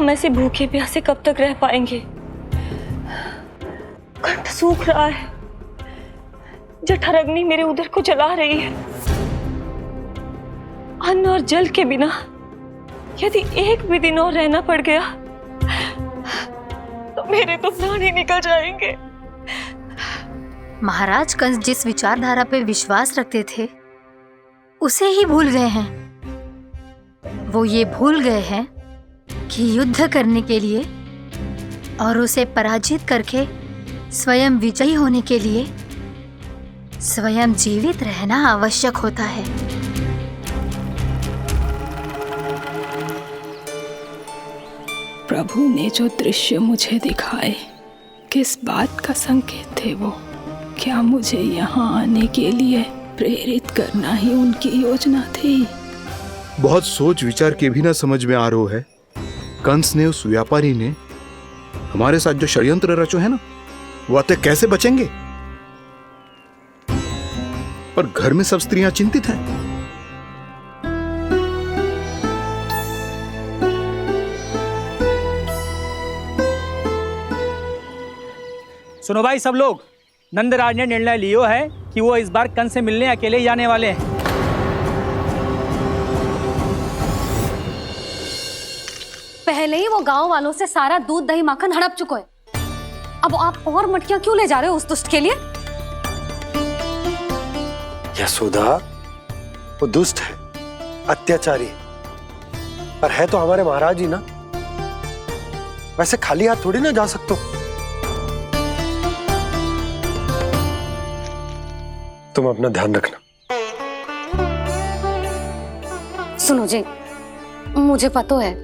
हम ऐसे भूखे प्यासे कब तक रह पाएंगे? कंठ सूख रहा है, जठराग्नि मेरे उदर को जला रही है। अन्न और जल के बिना यदि एक भी दिन और रहना पड़ गया तो मेरे तो प्राण ही निकल जाएंगे। महाराज कंस जिस विचारधारा पे विश्वास रखते थे उसे ही भूल गए हैं। वो ये भूल गए हैं कि युद्ध करने के लिए और उसे पराजित करके स्वयं विजयी होने के लिए स्वयं जीवित रहना आवश्यक होता है। प्रभु ने जो दृश्य मुझे दिखाए, किस बात का संकेत थे वो? क्या मुझे यहाँ आने के लिए प्रेरित करना ही उनकी योजना थी? बहुत सोच विचार के भी ना समझ में आ रहा है। कंस ने, उस व्यापारी ने हमारे साथ जो षड्यंत्र रचो है ना, वो आते कैसे बचेंगे? पर घर में सब स्त्रियां चिंतित हैं। सुनो भाई सब लोग, नंदराज ने निर्णय लियो है कि वो इस बार कंस से मिलने अकेले ही आने वाले हैं। पहले ही वो गांव वालों से सारा दूध दही माखन हड़प चुके हैं। अब आप और मटकियां क्यों ले जा रहे हो उस दुष्ट के लिए? यशोदा, वो दुष्ट है, अत्याचारी, पर है तो हमारे महाराज ही ना। वैसे खाली हाथ थोड़ी ना जा सकते हो। तुम अपना ध्यान रखना। सुनो जी, मुझे पता है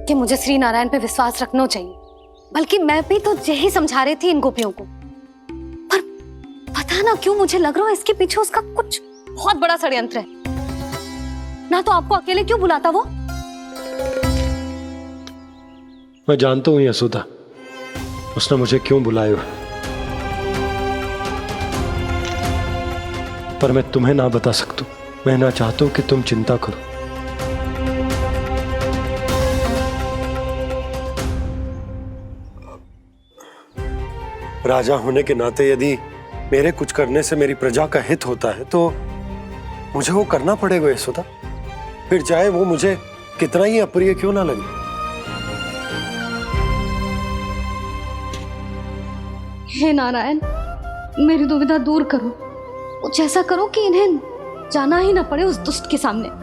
कि मुझे श्री नारायण पे विश्वास रखना चाहिए, बल्कि मैं भी तो यही समझा रही थी इन गोपियों को। पर पता ना क्यों मुझे लग रहा है इसके पीछे उसका कुछ बहुत बड़ा षड्यंत्र है। ना तो आपको अकेले क्यों बुलाता वो? मैं जानता हूं यशोदा, उसने मुझे क्यों बुलाया, पर मैं तुम्हें ना बता सकता। मैं ना चाहता हूं कि तुम चिंता करो। राजा होने के नाते यदि मेरे कुछ करने से मेरी प्रजा का हित होता है तो मुझे वो करना पड़ेगा यशोदा, फिर चाहे वो मुझे कितना ही अप्रिय क्यों ना लगे। हे नारायण, मेरी दुविधा दूर करो। कुछ ऐसा करो कि इन्हें जाना ही ना पड़े उस दुष्ट के सामने।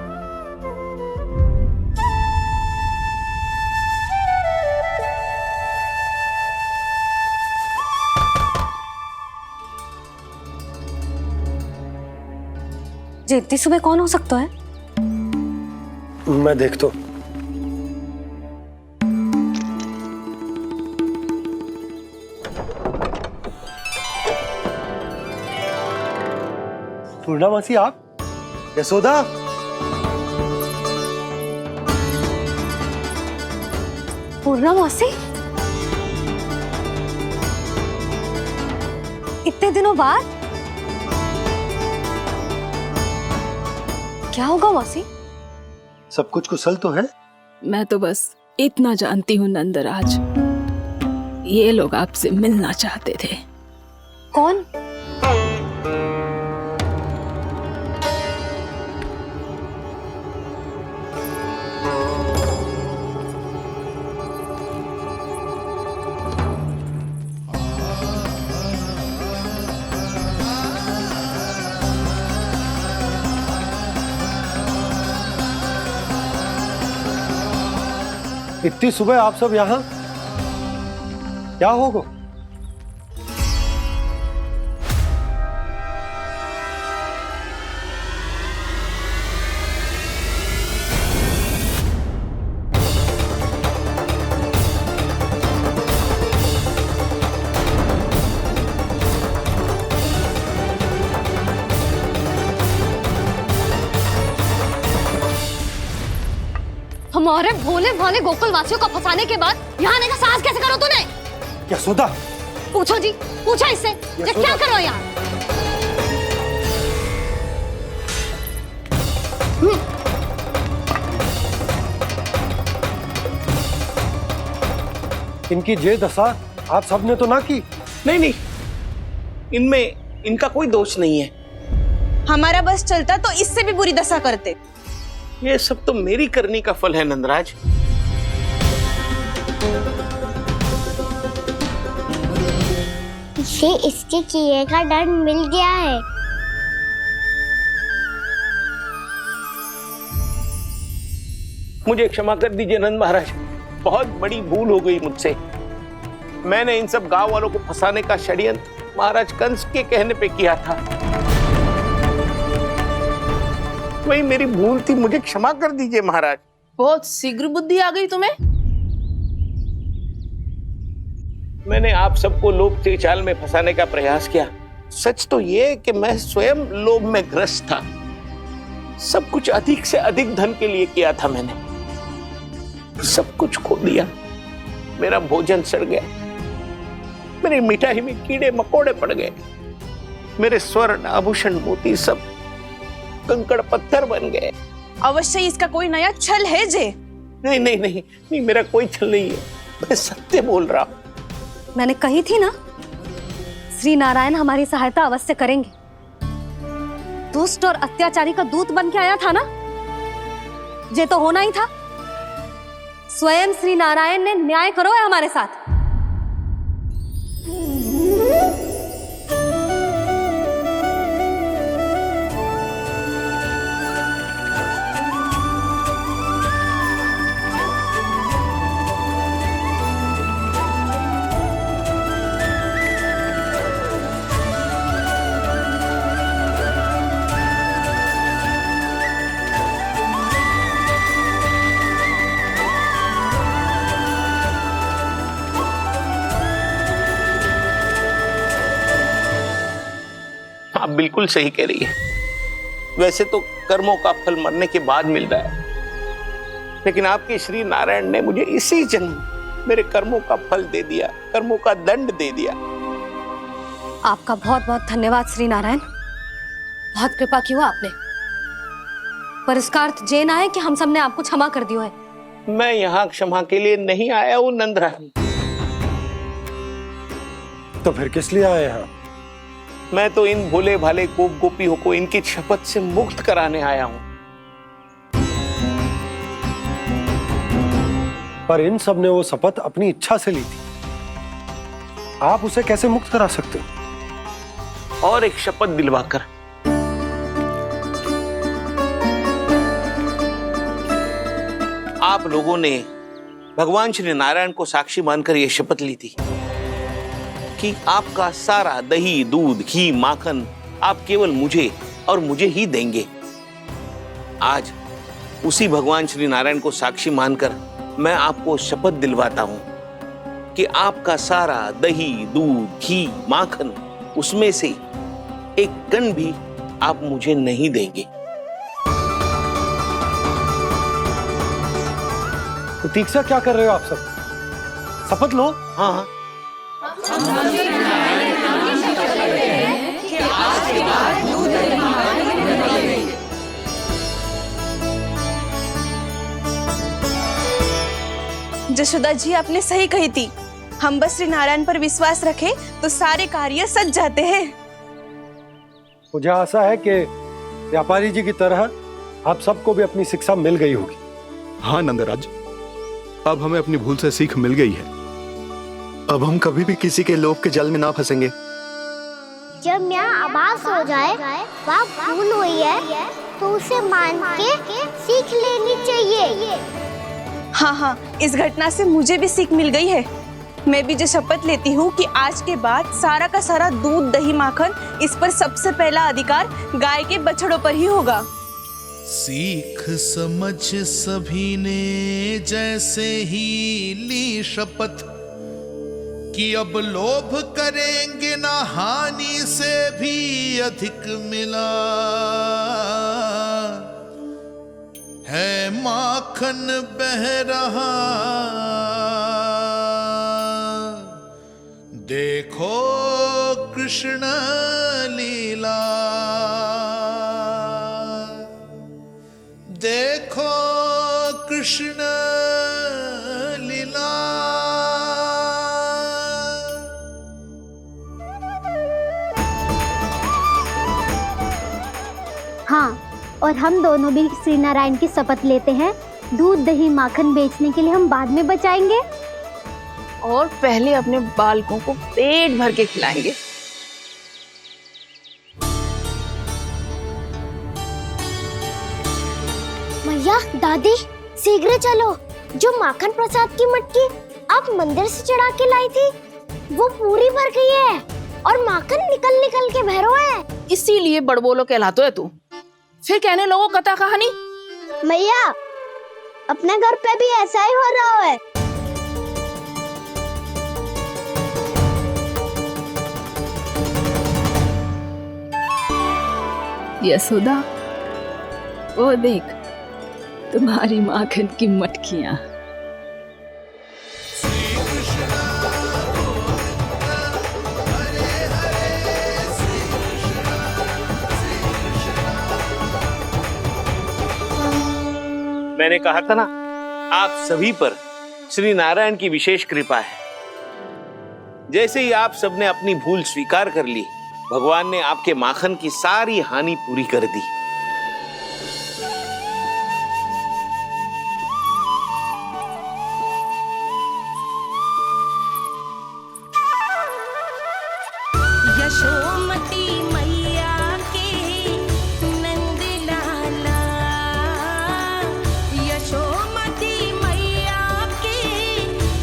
जी इतनी सुबह कौन हो सकता है? मैं देखता हूं। पूर्णा मासी, आप? यशोदा, पूर्णा मासी, इतने दिनों बाद? क्या होगा मौसी? सब कुछ कुशल तो है? मैं तो बस इतना जानती हूँ नंदराज, ये लोग आपसे मिलना चाहते थे। कौन? इतनी सुबह आप सब यहाँ? क्या होगा? हमारे भोले भाले गोकुल वासियों को फंसाने के बाद यहाँ आने का साहस कैसे करो तूने? यशोदा, पूछो जी, पूछो इससे, ये क्या करो यहाँ? इनकी ये दशा आप सबने तो ना की। नहीं नहीं, इनमें इनका कोई दोष नहीं है। हमारा बस चलता तो इससे भी बुरी दशा करते। ये सब तो मेरी करनी का फल है नंदराज। इसे इसके किए का दंड मिल गया है। मुझे क्षमा कर दीजिए नंद महाराज, बहुत बड़ी भूल हो गई मुझसे। मैंने इन सब गांव वालों को फंसाने का षड्यंत्र महाराज कंस के कहने पे किया था। वही मेरी भूल थी, मुझे क्षमा कर दीजिए महाराज। बहुत शीघ्र बुद्धि आ गई तुम्हें। मैंने आप सबको लोभ के जाल में फंसाने का प्रयास किया। सच तो ये कि मैं स्वयं लोभ में ग्रस्त था। सब कुछ अधिक से अधिक धन के लिए किया था मैंने। सब कुछ खो दिया। मेरा भोजन सड़ गया, मेरी मिठाई में कीड़े मकोड़े पड़ गए, मेरे स्वर्ण आभूषण मोती सब कंकड़ पत्थर बन गए। अवश्य इसका कोई नया छल है जे। नहीं नहीं नहीं नहीं, मेरा कोई छल नहीं है, मैं सत्य बोल रहा हूं। मैंने कही थी ना, श्री नारायण हमारी सहायता अवश्य करेंगे। दुष्ट और अत्याचारी का दूत बन के आया था ना, ये तो होना ही था। स्वयं श्री नारायण ने न्याय करो है हमारे साथ। आप बिल्कुल सही कह रही है। वैसे तो कर्मों का फल मरने के बाद मिल रहा है, लेकिन आपके श्री नारायण ने मुझे इसी जन्म मेरे कर्मों का फल दे दिया, कर्मों का दंड दे दिया। आपका बहुत बहुत धन्यवाद श्री नारायण, बहुत कृपा की हो आपने। पर इसका अर्थ ये ना है कि हम सब ने आपको क्षमा कर दिया है। मैं यहाँ क्षमा के लिए नहीं आया हूँ नंदरानी। तो फिर किस लिए आए हैं? मैं तो इन भोले भाले गोप गोपियों को इनकी शपथ से मुक्त कराने आया हूं। पर इन सब ने वो शपथ अपनी इच्छा से ली थी, आप उसे कैसे मुक्त करा सकते हो? और एक शपथ दिलवाकर। आप लोगों ने भगवान श्री नारायण को साक्षी मानकर यह शपथ ली थी कि आपका सारा दही, दूध, घी, माखन आप केवल मुझे और मुझे ही देंगे। आज उसी भगवान श्री नारायण को साक्षी मानकर मैं आपको शपथ दिलवाता हूं कि आपका सारा दही, दूध, घी, माखन उसमें से एक कण भी आप मुझे नहीं देंगे। प्रतीक्षा क्या कर रहे हो आप सब? शपथ लो। हाँ हाँ, जशोदा जी आपने सही कही थी। हम बस श्री नारायण पर विश्वास रखें तो सारे कार्य सज जाते हैं। मुझे आशा है कि व्यापारी जी की तरह आप सबको भी अपनी शिक्षा मिल गई होगी। हाँ नंदराज, अब हमें अपनी भूल से सीख मिल गई है। अब हम कभी भी किसी के लोभ के जल में ना फंसेंगे। जब यहाँ आभास हो जाए वहाँ भूल हुई है तो उसे मान के सीख लेनी चाहिए। हाँ हाँ, इस घटना से मुझे भी सीख मिल गई है। मैं भी जो शपथ लेती हूँ कि आज के बाद सारा का सारा दूध, दही, माखन इस पर सबसे पहला अधिकार गाय के बछड़ों पर ही होगा। सीख समझ सभी ने जैसे ही ली शपथ कि अब लोभ करेंगे ना हानि से भी अधिक मिला है, माखन बह रहा देखो कृष्ण लीला, देखो। こकृष्ण लीला और हम दोनों भी श्री नारायण की शपथ लेते हैं, दूध दही माखन बेचने के लिए हम बाद में बचाएंगे और पहले अपने बालकों को पेट भर के खिलाएंगे। मैया, दादी, शीघ्र चलो। जो माखन प्रसाद की मटकी आप मंदिर से चढ़ा के लाई थी, वो पूरी भर गई है और माखन निकल निकल के भरो है। इसीलिए बड़बोलो कहलाते है तू। फिर कहने लोगों कथा कहानी। मैया, अपने घर पे भी ऐसा ही हो रहा है। यशोदा, वो देख तुम्हारी माखन की मटकियां। मैंने कहा था ना, आप सभी पर श्री नारायण की विशेष कृपा है। जैसे ही आप सबने अपनी भूल स्वीकार कर ली, भगवान ने आपके माखन की सारी हानि पूरी कर दी। यशोमती मैया के नंद लाला, यशोमती मैया के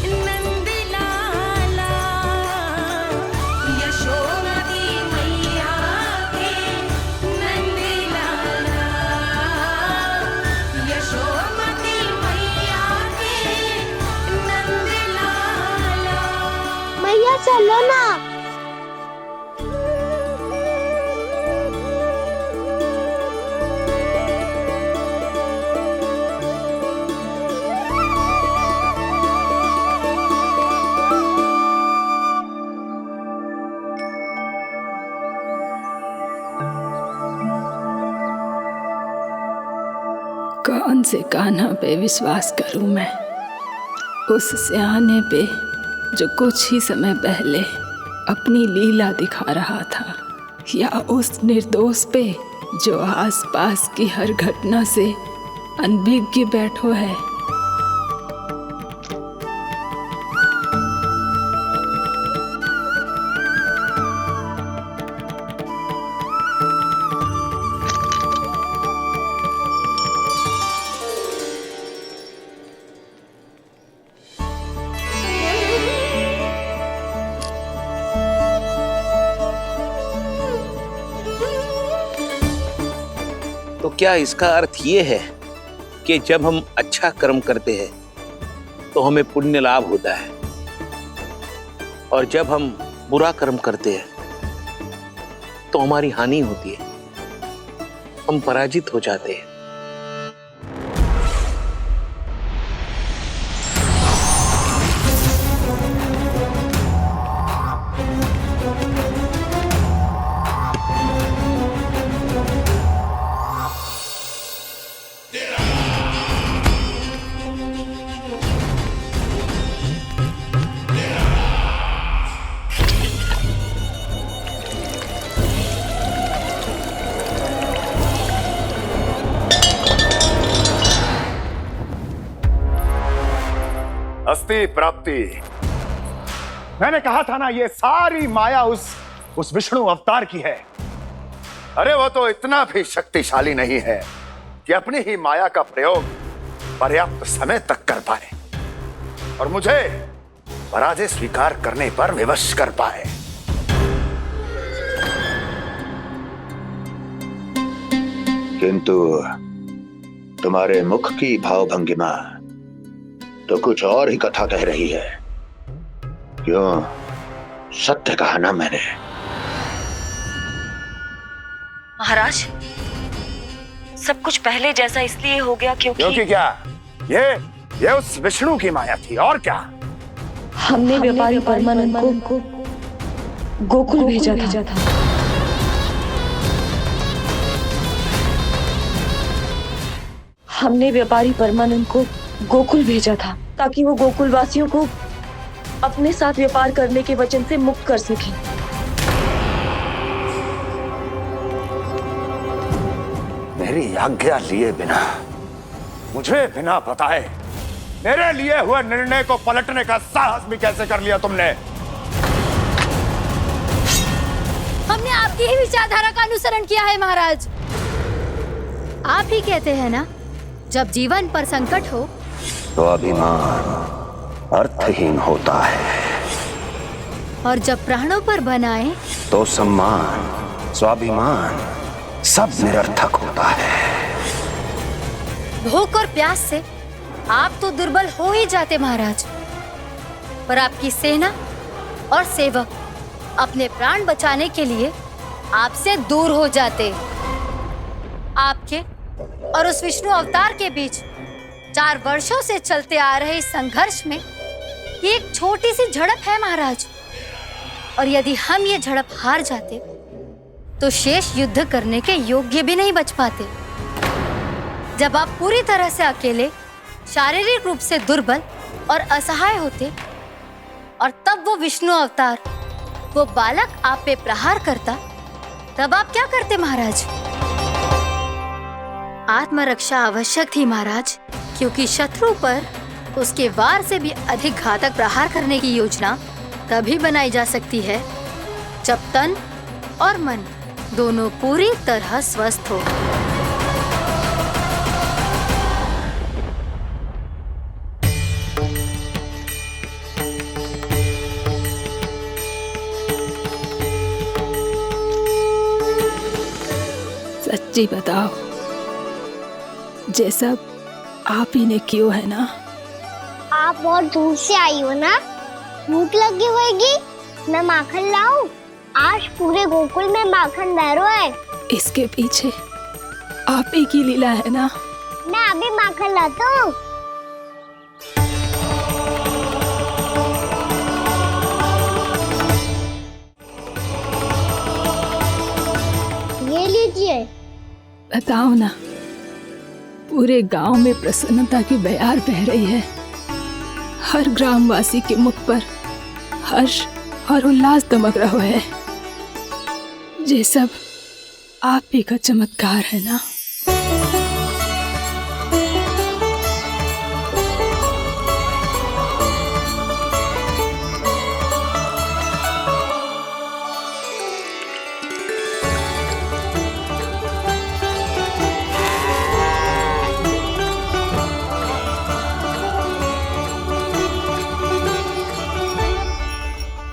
नंद लाला, यशोमती मैया के नंद लाला, यशोमती मैया के नंद लाला। मैया चलो ना। कौन से कान्हा पे विश्वास करूं मैं? उस सियाने पे जो कुछ ही समय पहले अपनी लीला दिखा रहा था, या उस निर्दोष पे जो आसपास की हर घटना से अनभिज्ञ बैठो है। तो क्या इसका अर्थ ये है कि जब हम अच्छा कर्म करते हैं तो हमें पुण्य लाभ होता है, और जब हम बुरा कर्म करते हैं तो हमारी हानि होती है, हम पराजित हो जाते हैं? अस्ति प्राप्ति। मैंने कहा था ना, ये सारी माया उस विष्णु अवतार की है। अरे वो तो इतना भी शक्तिशाली नहीं है कि अपनी ही माया का प्रयोग पर्याप्त समय तक कर पाए और मुझे पराजय स्वीकार करने पर विवश कर पाए। किंतु तुम्हारे मुख की भावभंगिमा तो कुछ और ही कथा कह रही है। क्यों? सत्य कहा ना मैंने। महाराज, सब कुछ पहले जैसा इसलिए हो गया क्योंकि क्या? ये उस विष्णु की माया थी, और क्या? हमने व्यापारी परमानंद को गोकुल भेजा था। हमने व्यापारी परमानंद को गोकुल भेजा था ताकि वो गोकुल वासियों को अपने साथ व्यापार करने के वचन से मुक्त कर सके। मेरी आज्ञा लिए बिना, मुझे बिना बताए मेरे लिए हुए निर्णय को पलटने का साहस भी कैसे कर लिया तुमने? हमने आपकी ही विचारधारा का अनुसरण किया है महाराज। आप ही कहते हैं ना, जब जीवन पर संकट हो तो अभिमान अर्थहीन होता है, और जब प्राणों पर बनाए तो सम्मान स्वाभिमान सब निरर्थक होता है। भूख और प्यास से आप तो दुर्बल हो ही जाते महाराज, पर आपकी सेना और सेवक अपने प्राण बचाने के लिए आपसे दूर हो जाते। आपके और उस विष्णु अवतार के बीच 4 वर्षों से चलते आ रहे इस संघर्ष में ये एक छोटी सी झड़प है महाराज, और यदि हम ये झड़प हार जाते तो शेष युद्ध करने के योग्य भी नहीं बच पाते। जब आप पूरी तरह से अकेले, शारीरिक रूप से दुर्बल और असहाय होते, और तब वो विष्णु अवतार, वो बालक आप पे प्रहार करता, तब आप क्या करते महाराज? आत्मरक्षा आवश्यक थी महाराज, क्योंकि शत्रु पर उसके वार से भी अधिक घातक प्रहार करने की योजना तभी बनाई जा सकती है जब तन और मन दोनों पूरी तरह स्वस्थ हो। सच्ची बताओ, ये सब आप ही ने क्यों है ना? आप बहुत दूर से आई हो ना, भूख लगी होगी। मैं माखन लाऊं? आज पूरे गोकुल में माखन बह रहा है। इसके पीछे आप ही की लीला है ना? मैं अभी माखन लाता हूँ। ये लीजिए। बताओ ना, पूरे गांव में प्रसन्नता की बयार बह रही है। हर ग्रामवासी के मुख पर हर्ष और उल्लास दमक रहा है। ये सब आप ही का चमत्कार है ना?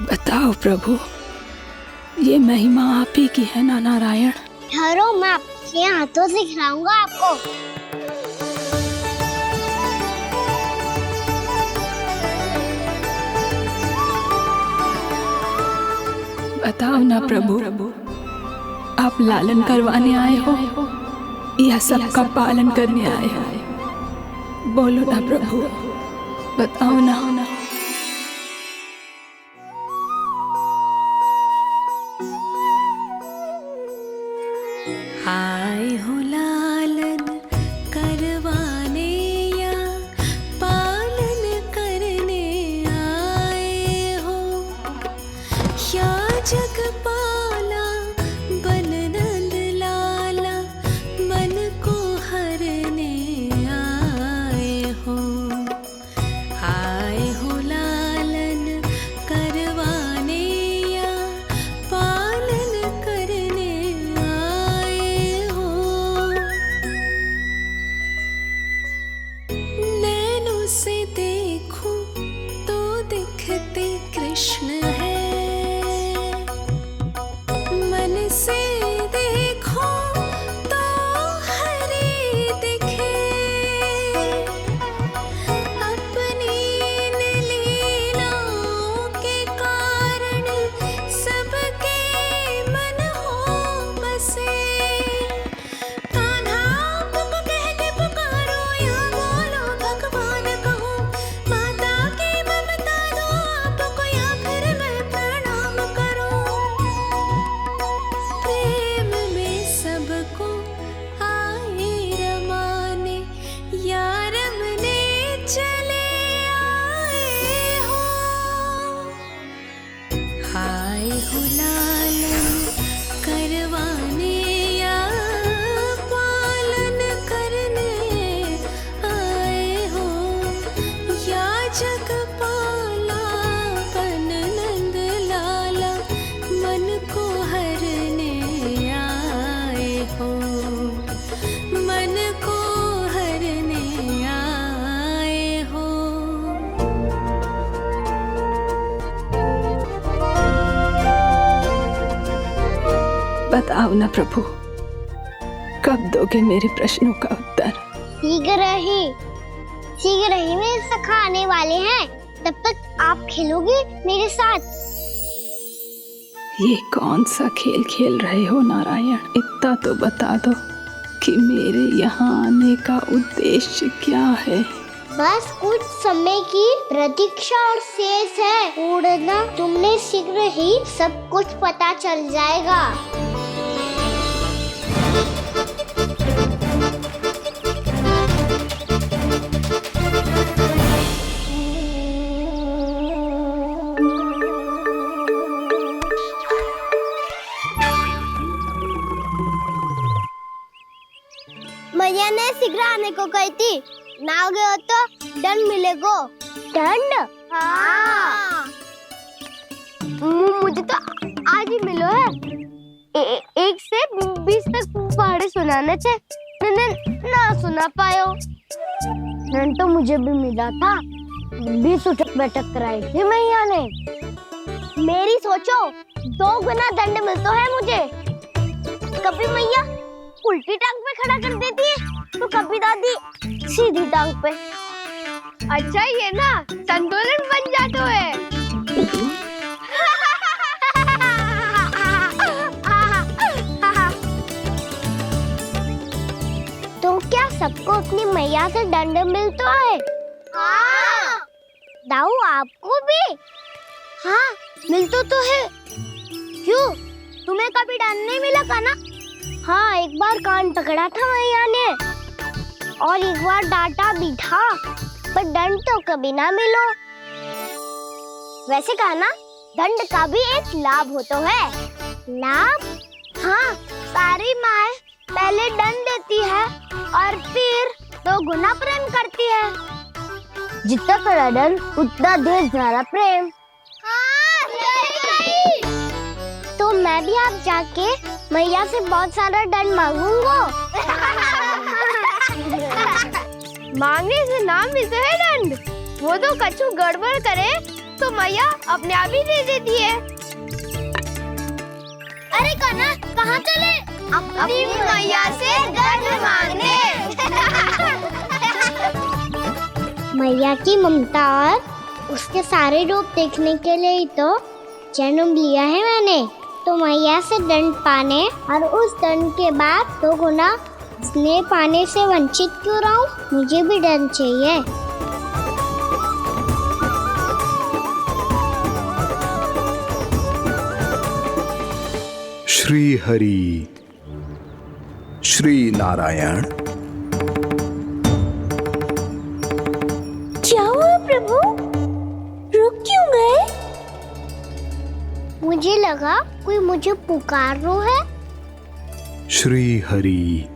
बताओ प्रभु, ये महिमा आप ही की है ना नारायण? ठहरो, मैं अपने हाथों से खिलाऊंगा आपको। बताओ ना प्रभु, आप लालन करवाने आए हो या सबका पालन करने आए हो? बोलो ना प्रभु, बताओ ना। आए हो लालन करवाने या पालन करने आए हो, या जगपाला बन नंद लाला मन को हरने आए हो। आए हो बताओ ना प्रभु, कब दोगे मेरे प्रश्नों का उत्तर? शीघ्र ही मेरे सखा आने वाले हैं। तब तक आप खेलोगे मेरे साथ। ये कौन सा खेल खेल रहे हो नारायण? इतना तो बता दो कि मेरे यहाँ आने का उद्देश्य क्या है? बस कुछ समय की प्रतीक्षा और शेष है। उड़ना तुमने शीघ्र ही सब कुछ पता चल जाएगा। मैया ने शीघ्र आने को कही थी, ना आओगे हो तो दंड मिलेगा। दंड? हाँ। मुझे तो आज ही मिलो है। 1 से 20 तक पहाड़े सुनाने चे, ना सुना पायो। दंड तो मुझे भी मिला था, 20 उठक बैठक कराई थी मैया ने। मेरी सोचो, 2 गुना दंड मिलता है मुझे। कभी मैया उल्टी टांग पे खड़ा कर देती है तो कभी दादी सीधी टांग पे। अच्छा ये ना संतुलन बन जाता है। तो क्या सबको अपनी मैया से दंड मिलता है? हाँ। दाऊ आपको भी? हाँ मिलता तो है। क्यों, तुम्हें कभी दंड नहीं मिला था ना? हाँ, एक बार कान पकड़ा था मैया ने और एक बार डांटा भी था, पर दंड तो कभी ना मिलो। वैसे कहा ना, दंड का भी एक लाभ होता है। लाभ? हाँ, सारी माँ पहले दंड देती है और फिर 2 गुना प्रेम करती है। जितना बड़ा दंड उतना ढेर सारा प्रेम। हाँ, सही। तो मैं भी आप जाके मैया से बहुत सारा दंड मांगूंगा। मांगने से ना मिलते है दंड, वो तो कछु गड़बड़ करे तो मैया अपने आप ही दे देती है। अरे कान्हा, कहाँ चले? अपनी मैया से दंड मांगने। मैया की ममता और उसके सारे रूप देखने के लिए ही तो जन्म लिया है मैंने। तो मैया से दंड पाने और उस दंड के बाद 2 गुना स्नेह पाने से वंचित क्यों रहूं? मुझे भी दंड चाहिए। श्री हरि, श्री नारायण। क्या हुआ प्रभु? रुक क्यों गए? मुझे लगा कोई मुझे पुकार रहा है। श्री हरि।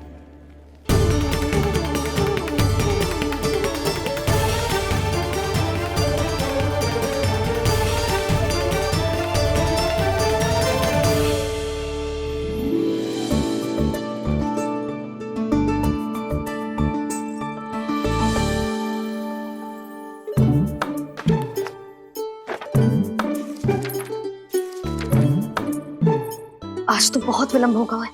आज तो बहुत विलंब होगा है।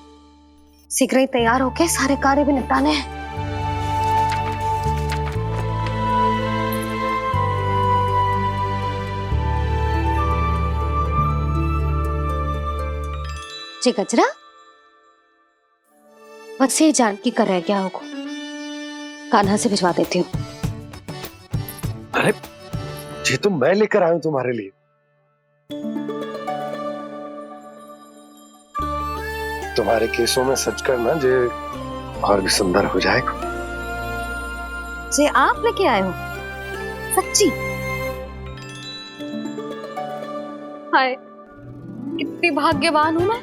शीघ्र ही तैयार होके सारे कार्य भी निपटाने हैं। जी गजरा, बस ये जानकी कर रह गया होगा, कान्हा से भिजवा देती हूँ। अरे ये तो मैं लेकर आया हूं तुम्हारे लिए। तुम्हारे केसों में सच करना जे और भी सुंदर हो जाएगा। जे आप लेके आए हो? सच्ची? हाय, कितनी भाग्यवान हूं मैं।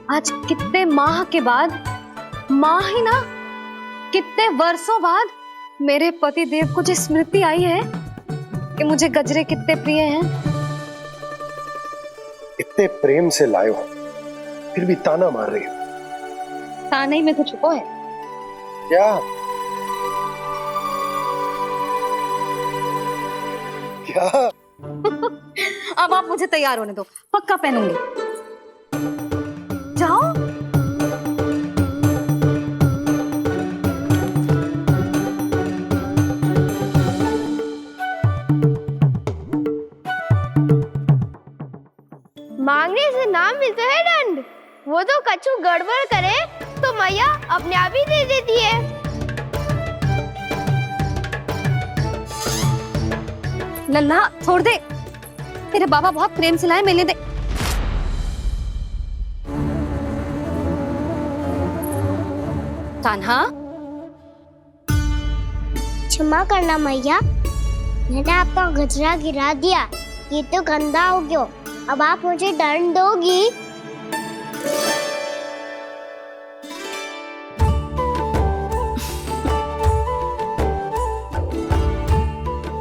आज कितने माह के बाद, माह ही ना, कितने वर्षों बाद मेरे पति देव को जो स्मृति आई है कि मुझे गजरे कितने प्रिय हैं। इतने प्रेम से लाए हो, फिर भी ताना मार रही हो। ताने ही में तो छुपो है। क्या? क्या? अब आप मुझे तैयार होने दो, पक्का पहनूंगी। नाम मिलता है दंड। वो तो कछु गड़बड़ करे तो मैया अपने आप ही दे देती है। लल्ला छोड़ दे, तेरे बाबा बहुत प्रेम से लाए, मिलने दे। कान्हा, क्षमा करना मैया, मैंने आपका गजरा गिरा दिया, ये तो गंदा हो गया। अब आप मुझे दंड दोगी?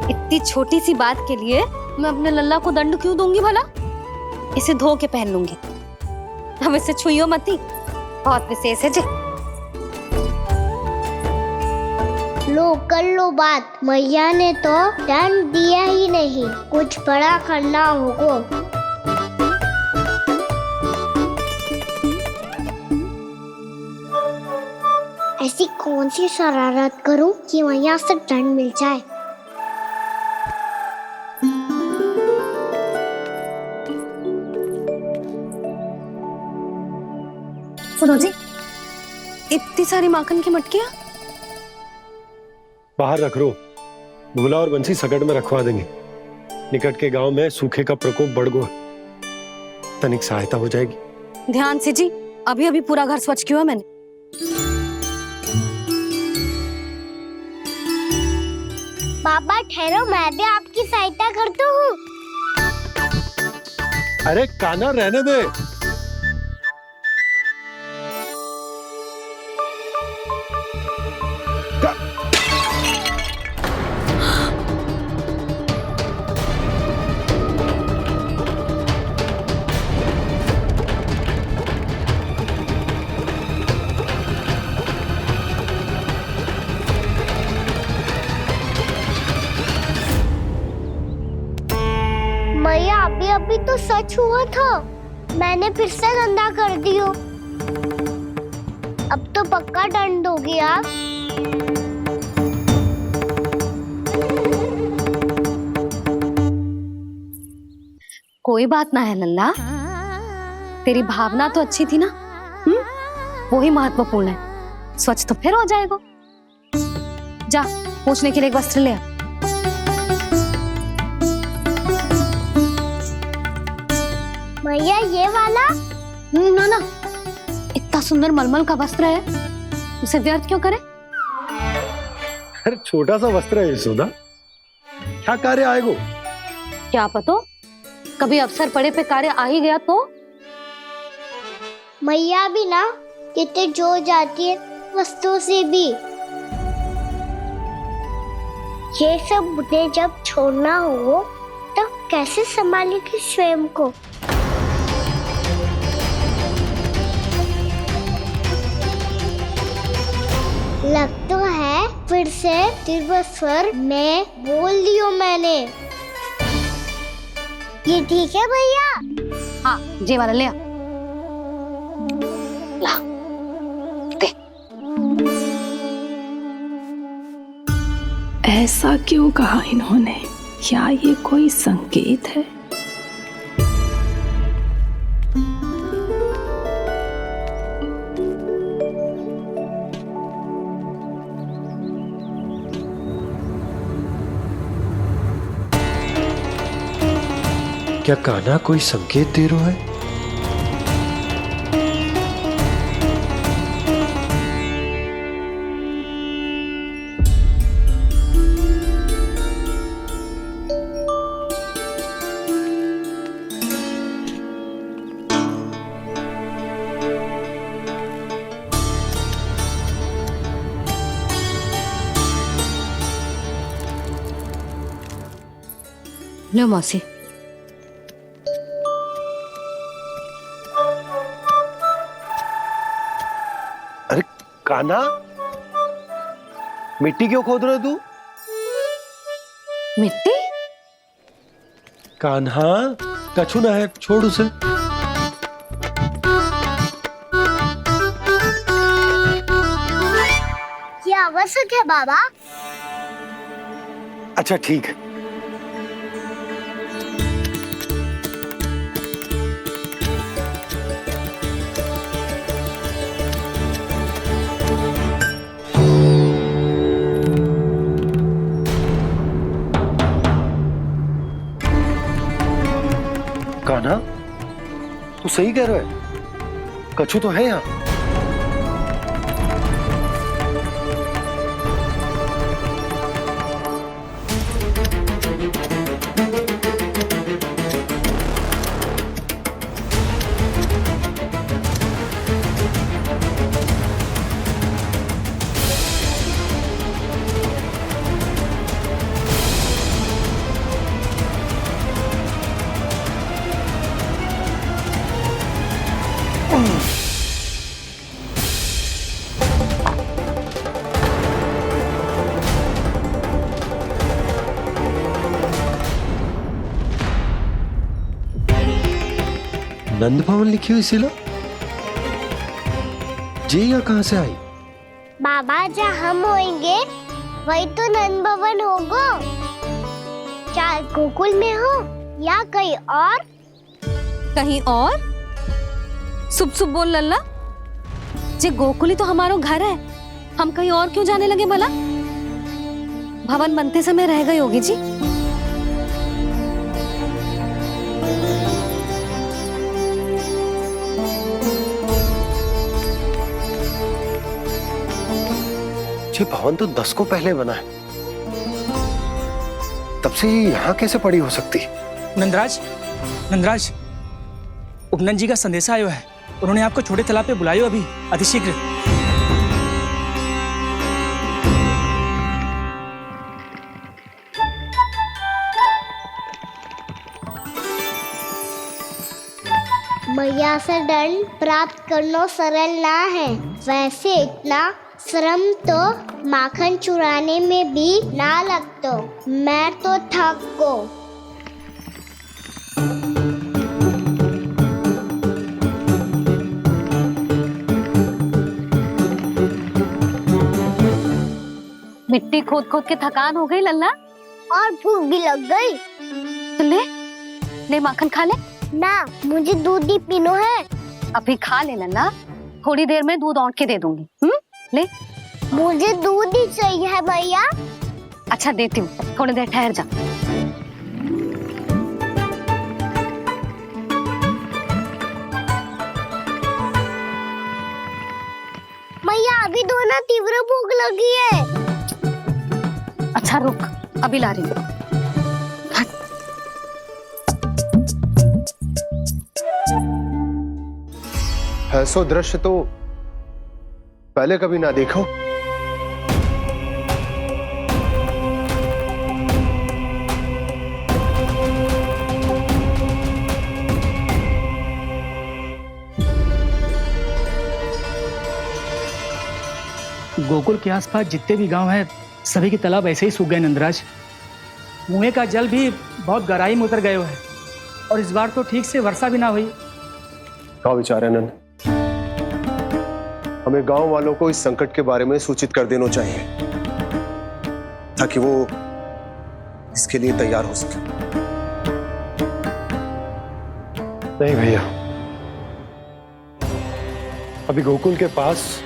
इतनी छोटी सी बात के लिए मैं अपने लल्ला को दंड क्यों दूंगी भला? इसे धो के पहन लूंगी। अब इसे छुइयो मती, बहुत विशेष है जी। लो कर लो बात, मैया ने तो दंड दिया ही नहीं, कुछ बड़ा करना होगा। ऐसी कौन सी शरारत करूं कि मैया से दंड मिल जाए? सुनो जी, इतनी सारी माखन की मटकियां बाहर रख रो, भूला और बंसी सकट में रखवा देंगे। निकट के गांव में सूखे का प्रकोप बढ़ गया, तनिक सहायता हो जाएगी। ध्यान से जी, अभी अभी पूरा घर स्वच्छ किया मैंने। पापा ठहरो, मैं भी आपकी सहायता करता हूँ। अरे कान्हा रहने दे। मैया अभी अभी तो सच हुआ था, मैंने फिर से गंदा कर दियो। अब तो पक्का दंड दोगी आप। कोई बात ना है लल्ला, तेरी भावना तो अच्छी थी ना, वही महत्वपूर्ण है। स्वच्छ तो फिर हो जाएगा। जा पूछने के लिए एक वस्त्र ले आ। मैया ये वाला? ना ना, इतना सुंदर मलमल का वस्त्र है, उसे व्यर्थ क्यों करे? अरे छोटा सा वस्त्र है यशोदा, क्या कार्य आएगा? क्या पता, कभी अवसर पड़े पे कार्य आ ही गया तो? मैया भी ना कितने जो जाती है वस्तुओं से भी। ये सब उन्हें जब छोड़ना हो तो कैसे संभालेगी स्वयं को? लग तो है फिर से तीव्र स्वर में बोल दियो मैंने। ये ठीक है भैया? हाँ, ये वाला ले आ। ला, दे। ऐसा क्यों कहा इन्होंने? क्या ये कोई संकेत है? क्या कान्हा कोई संकेत दे रहा है? लो मौसी। अरे कान्हा, मिट्टी क्यों खोद रहे तू? मिट्टी? कान्हा, कछु ना है, छोड़ उसे। ये आवश्यक है बाबा। अच्छा ठीक है। तू सही कह रहा है, कछु तो है यहाँ। नंद भवन लिखी हुई सिला, जी यहाँ कहाँ से आई? बाबा जहाँ हम होंगे वही तो नंद भवन होगा, चाहे गोकुल में हो या कहीं और। कहीं और? सुब सुब बोल लल्ला, जे गोकुल ही तो हमारो घर है, हम कहीं और क्यों जाने लगे भला? भवन बनते समय रह गई होगी जी। ये भवन तो 10 को पहले बना है, तब से ये यहाँ कैसे पड़ी हो सकती? नंदराज, नंदराज, उपनंद जी का संदेशा आयो है, उन्होंने आपको छोटे तालाब पे बुलायो अभी अतिशीघ्र। मैया से दंड प्राप्त करना सरल ना है, वैसे इतना श्रम तो माखन चुराने में भी ना लगतो, मैं तो थक गो। मिट्टी खोद खोद के थकान हो गई लल्ला, और भूख भी लग गई। तो ले माखन खा ले। ना, मुझे दूध ही पीनो है। अभी खा ले लल्ला, थोड़ी देर में दूध औंट के दे दूंगी। ले। मुझे दूध ही चाहिए है भैया। अच्छा देती हूँ, थोड़ी देर ठहर जा। मैया अभी तो ना तीव्र भूख लगी है। अच्छा रुक, अभी ला रही हूँ। ऐसा दृश्य तो पहले कभी ना देखो। गोकुल के आसपास जितने भी गांव हैं, सभी के तालाब ऐसे ही सूख गए नंदराज। कुएं का जल भी बहुत गहराई में उतर गए है, और इस बार तो ठीक से वर्षा भी ना हुई। क्या विचार है नंद? हमें गांव वालों को इस संकट के बारे में सूचित कर देना चाहिए, ताकि वो इसके लिए तैयार हो सके। नहीं भैया, अभी गोकुल के पास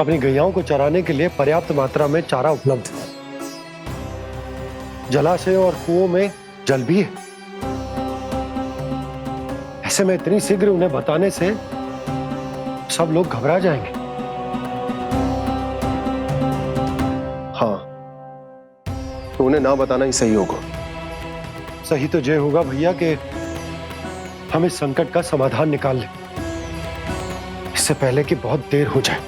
अपनी गैयाओं को चराने के लिए पर्याप्त मात्रा में चारा उपलब्ध है। जलाशय और कुओं में जल भी है। ऐसे में इतनी शीघ्र उन्हें बताने से सब लोग घबरा जाएंगे। हाँ, तो उन्हें ना बताना ही सही होगा। सही तो ये होगा भैया कि हम इस संकट का समाधान निकाल लें, इससे पहले कि बहुत देर हो जाए।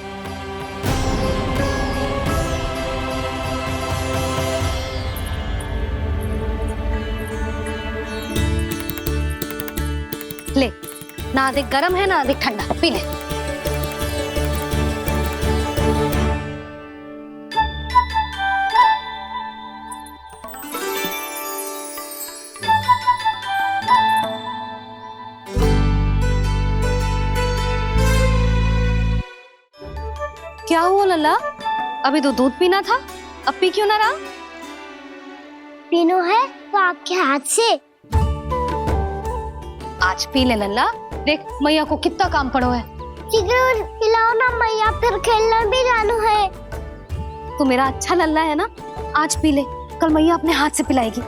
ले, ना अधिक गर्म है ना अधिक ठंडा, पी ले। क्या हुआ लल्ला? अभी तो दूध पीना था, अब पी क्यों ना रहा? पीनो है तो आपके हाथ से। आज पी ले लल्ला, देख मैया को कितना काम पड़ो है। शीघ्र पिलाओ ना मैया, फिर खेलने भी जानो है। तू मेरा अच्छा लल्ला है ना, आज पी ले, कल मैया अपने हाथ से पिलाएगी।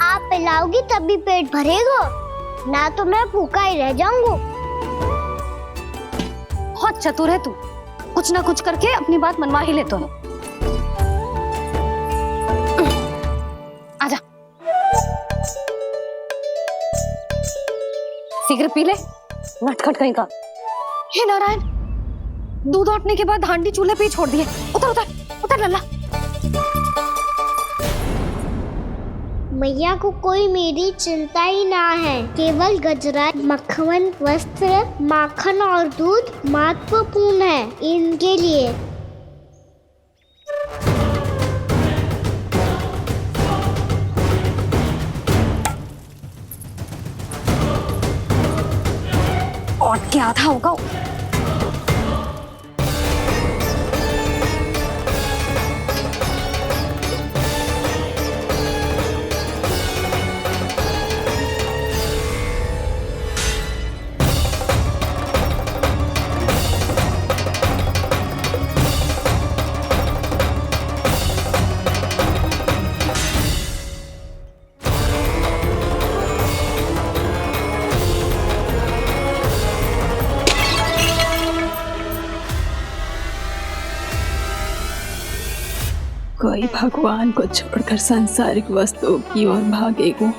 आप पिलाओगी तभी पेट भरेगा। ना तो मैं भूखा ही रह जाऊंगा। बहुत चतुर है तू, कुछ ना कुछ करके अपनी बात मनवा ही लेता है। आजा, सिगरेट पी ले, नटखट कहीं का। हे नारायण, दूध औटने के बाद हांडी चूल्हे पे ही छोड़ दिए। उतर उतर उतर लल्ला। मैया को कोई मेरी चिंता ही ना है। केवल गजरा, मक्खन, वस्त्र, माखन और दूध महत्वपूर्ण है इनके लिए। और क्या था होगा। कोई भगवान को छोड़कर सांसारिक वस्तुओं की ओर भागेगा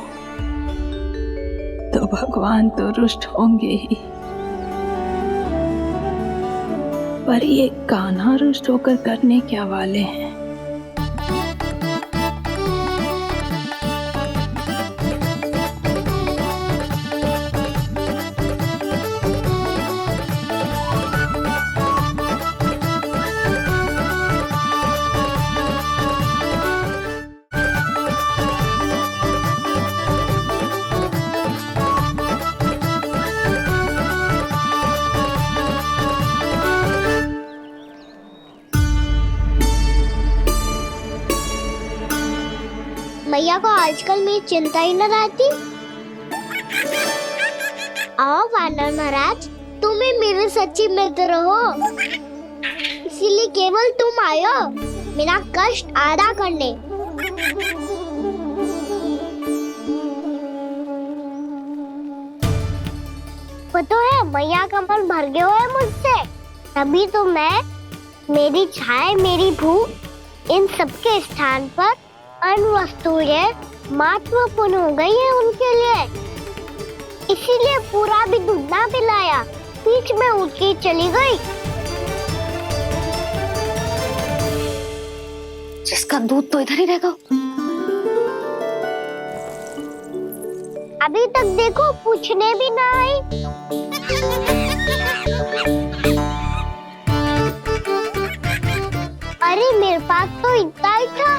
तो भगवान तो रुष्ट होंगे ही, पर ये कान्हा रुष्ट होकर करने क्या वाले हैं? मैया को आजकल मेरी चिंता ही न रहती। आओ वानर महाराज, तुम ही मेरे सच्ची मित्र हो, इसीलिए केवल तुम आयो मेरा कष्ट आधा करने। पता है मैया का मन भर गया है मुझसे, तभी तो मैं, मेरी छाया, मेरी भूख, इन सबके स्थान पर अन्य वस्तुएं महत्वपूर्ण हो गई है उनके लिए। इसीलिए पूरा भी दूध ना पिलाया, बीच में उठ के चली गई। जिसका दूध तो इधर ही रहेगा। अभी तक देखो पूछने भी ना आई। अरे मेरे पास तो इतना ही था।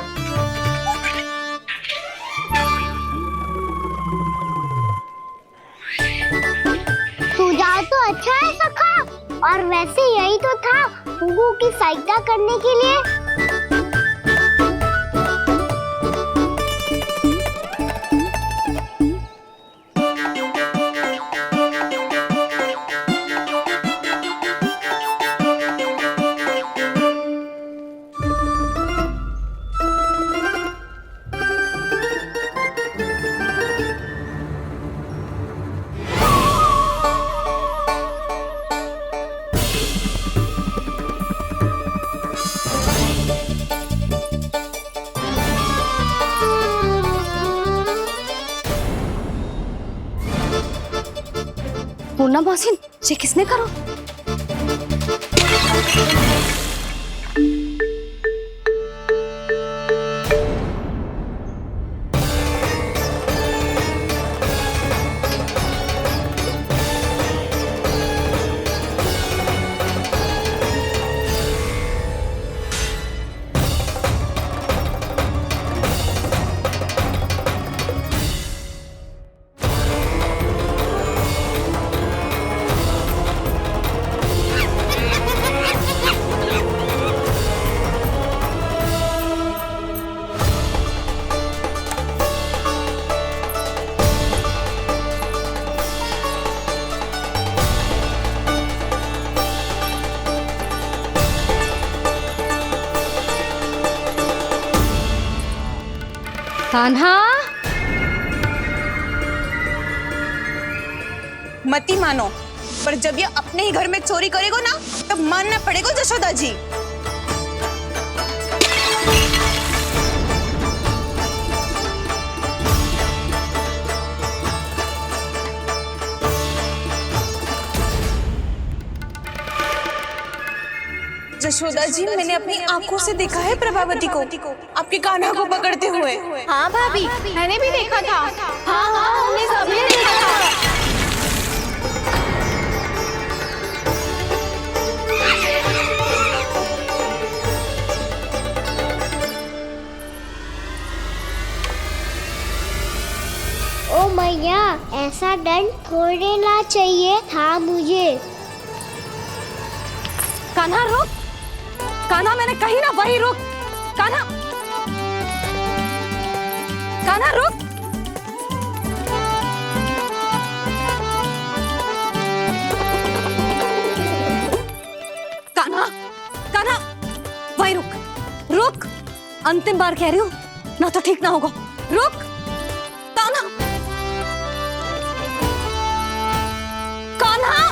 सुझाव तो अच्छा है सखा, और वैसे यही तो था हुगू की सहायता करने के लिए। पूर्णा मौसी, ये किसने करो? कान्हा, मत ही मानो, पर जब ये अपने ही घर में चोरी करेगा ना तब मानना पड़ेगा जशोदा जी। जशोदा जी, मैंने अपनी आंखों से देखा है प्रभावती को आपके कान्हा को पकड़ते हुए। हाँ भाभी, मैंने भी देखा था। हाँ हाँ, हमने सबने देखा था। ओ मैया, ऐसा दंड थोड़े ना चाहिए था मुझे। कान्हा रुक, कान्हा मैंने कही ना वही रुक। कान्हा, कान्हा रुक। कान्हा, कान्हा वही रुक, रुक। अंतिम बार कह रही हूँ, ना तो ठीक ना होगा। रुक कान्हा, कान्हा।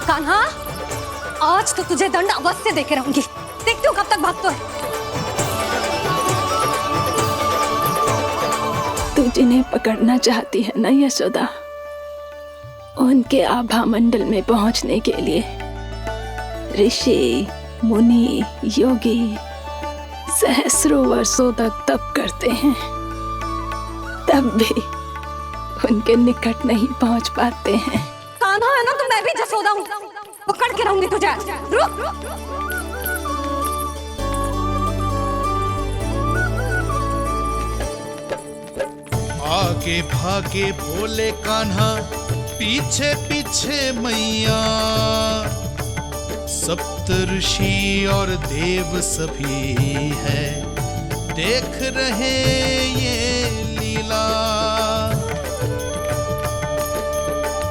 कान्हा, आज तो तुझे दंड अवश्य देके रहूंगी। देखती हूँ कब तक भागता है। तू जिन्हें पकड़ना चाहती है ना यशोदा, उनके आभा मंडल में पहुंचने के लिए ऋषि, मुनि, योगी सहस्रों वर्षों तक तप करते हैं, तब भी उनके निकट नहीं पहुंच पाते हैं। कान्हा है ना, तो मैं भी जसोदा हूँ, पकड़ के रहूंगी तुझे। रुक। आगे भागे बोले कान्हा, पीछे पीछे मैया। सप्त ऋषि और देव सभी है, देख रहे ये लीला।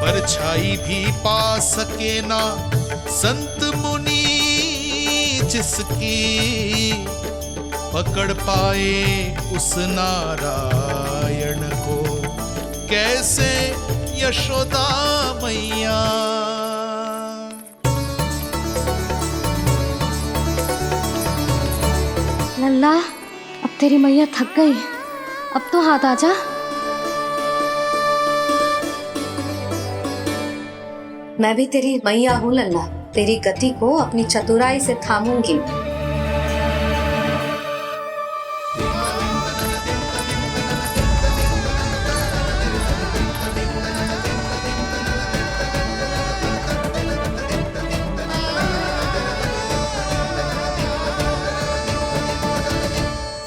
परछाई भी पा सके ना संत मुनि जिसकी, पकड़ पाए उस नारायण को कैसे यशोदा मैया। लल्ला, अब तेरी मैया थक गई, अब तो हाथ आजा। मैं भी तेरी मैया हूँ लल्ला, तेरी गति को अपनी चतुराई से थामूंगी।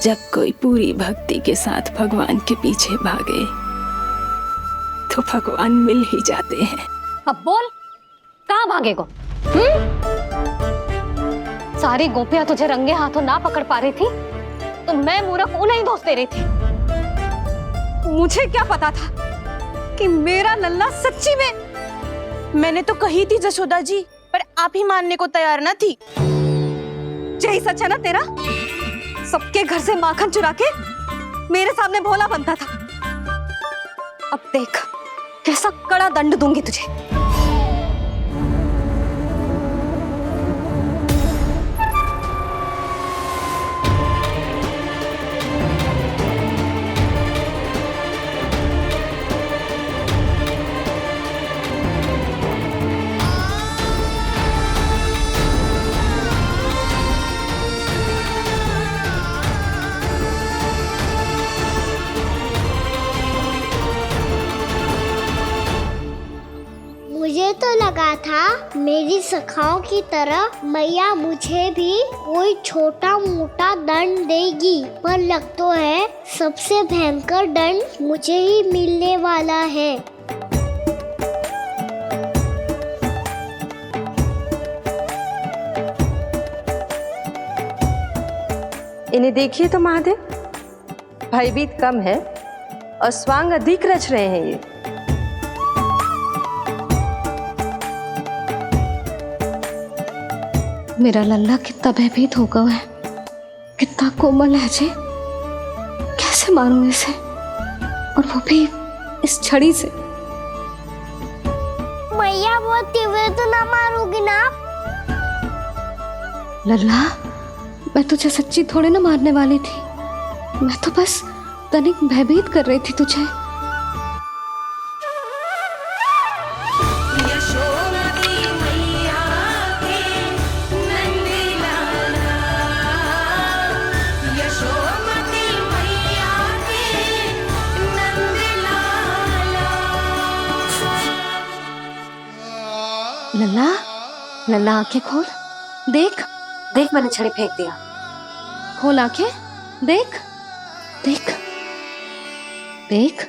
जब कोई पूरी भक्ति के साथ भगवान के पीछे भागे तो भगवान मिल ही जाते हैं। अब बोल, कहाँ भागेगा? सारी गोपियां तुझे रंगे हाथों ना पकड़ पा रही थी तो मैं मूर्ख उन्हें ही दोष दे रही थी। मुझे क्या पता था कि मेरा लल्ला सच्ची में। मैंने तो कही थी जशोदा जी, पर आप ही मानने को तैयार न थी। यही सच है ना तेरा? सबके घर से माखन चुरा के मेरे सामने भोला बनता था। अब देख कैसा कड़ा दंड दूंगी तुझे। मुझे तो लगा था मेरी सखाओं की तरह मैया मुझे भी कोई छोटा मोटा दंड देगी, पर लग तो है सबसे भयंकर दंड मुझे ही मिलने वाला है। इन्हें देखिए तो महादेव, भयभीत कम है और स्वांग अधिक रच रहे हैं ये। मेरा लल्ला कितना भयभीत होगा है, कितना कोमल है जी। कैसे मारूं इसे, और वो भी इस छड़ी से। मैया बहुत तीव्र तो ना मारोगी ना? लल्ला, मैं तुझे सच्ची थोड़े ना मारने वाली थी, मैं तो बस तनिक भयभीत कर रही थी तुझे। लल्ला, लल्ला आंखें खोल, देख देख, मैंने छड़ी फेंक दिया। खोल आंखें, देख देख देख।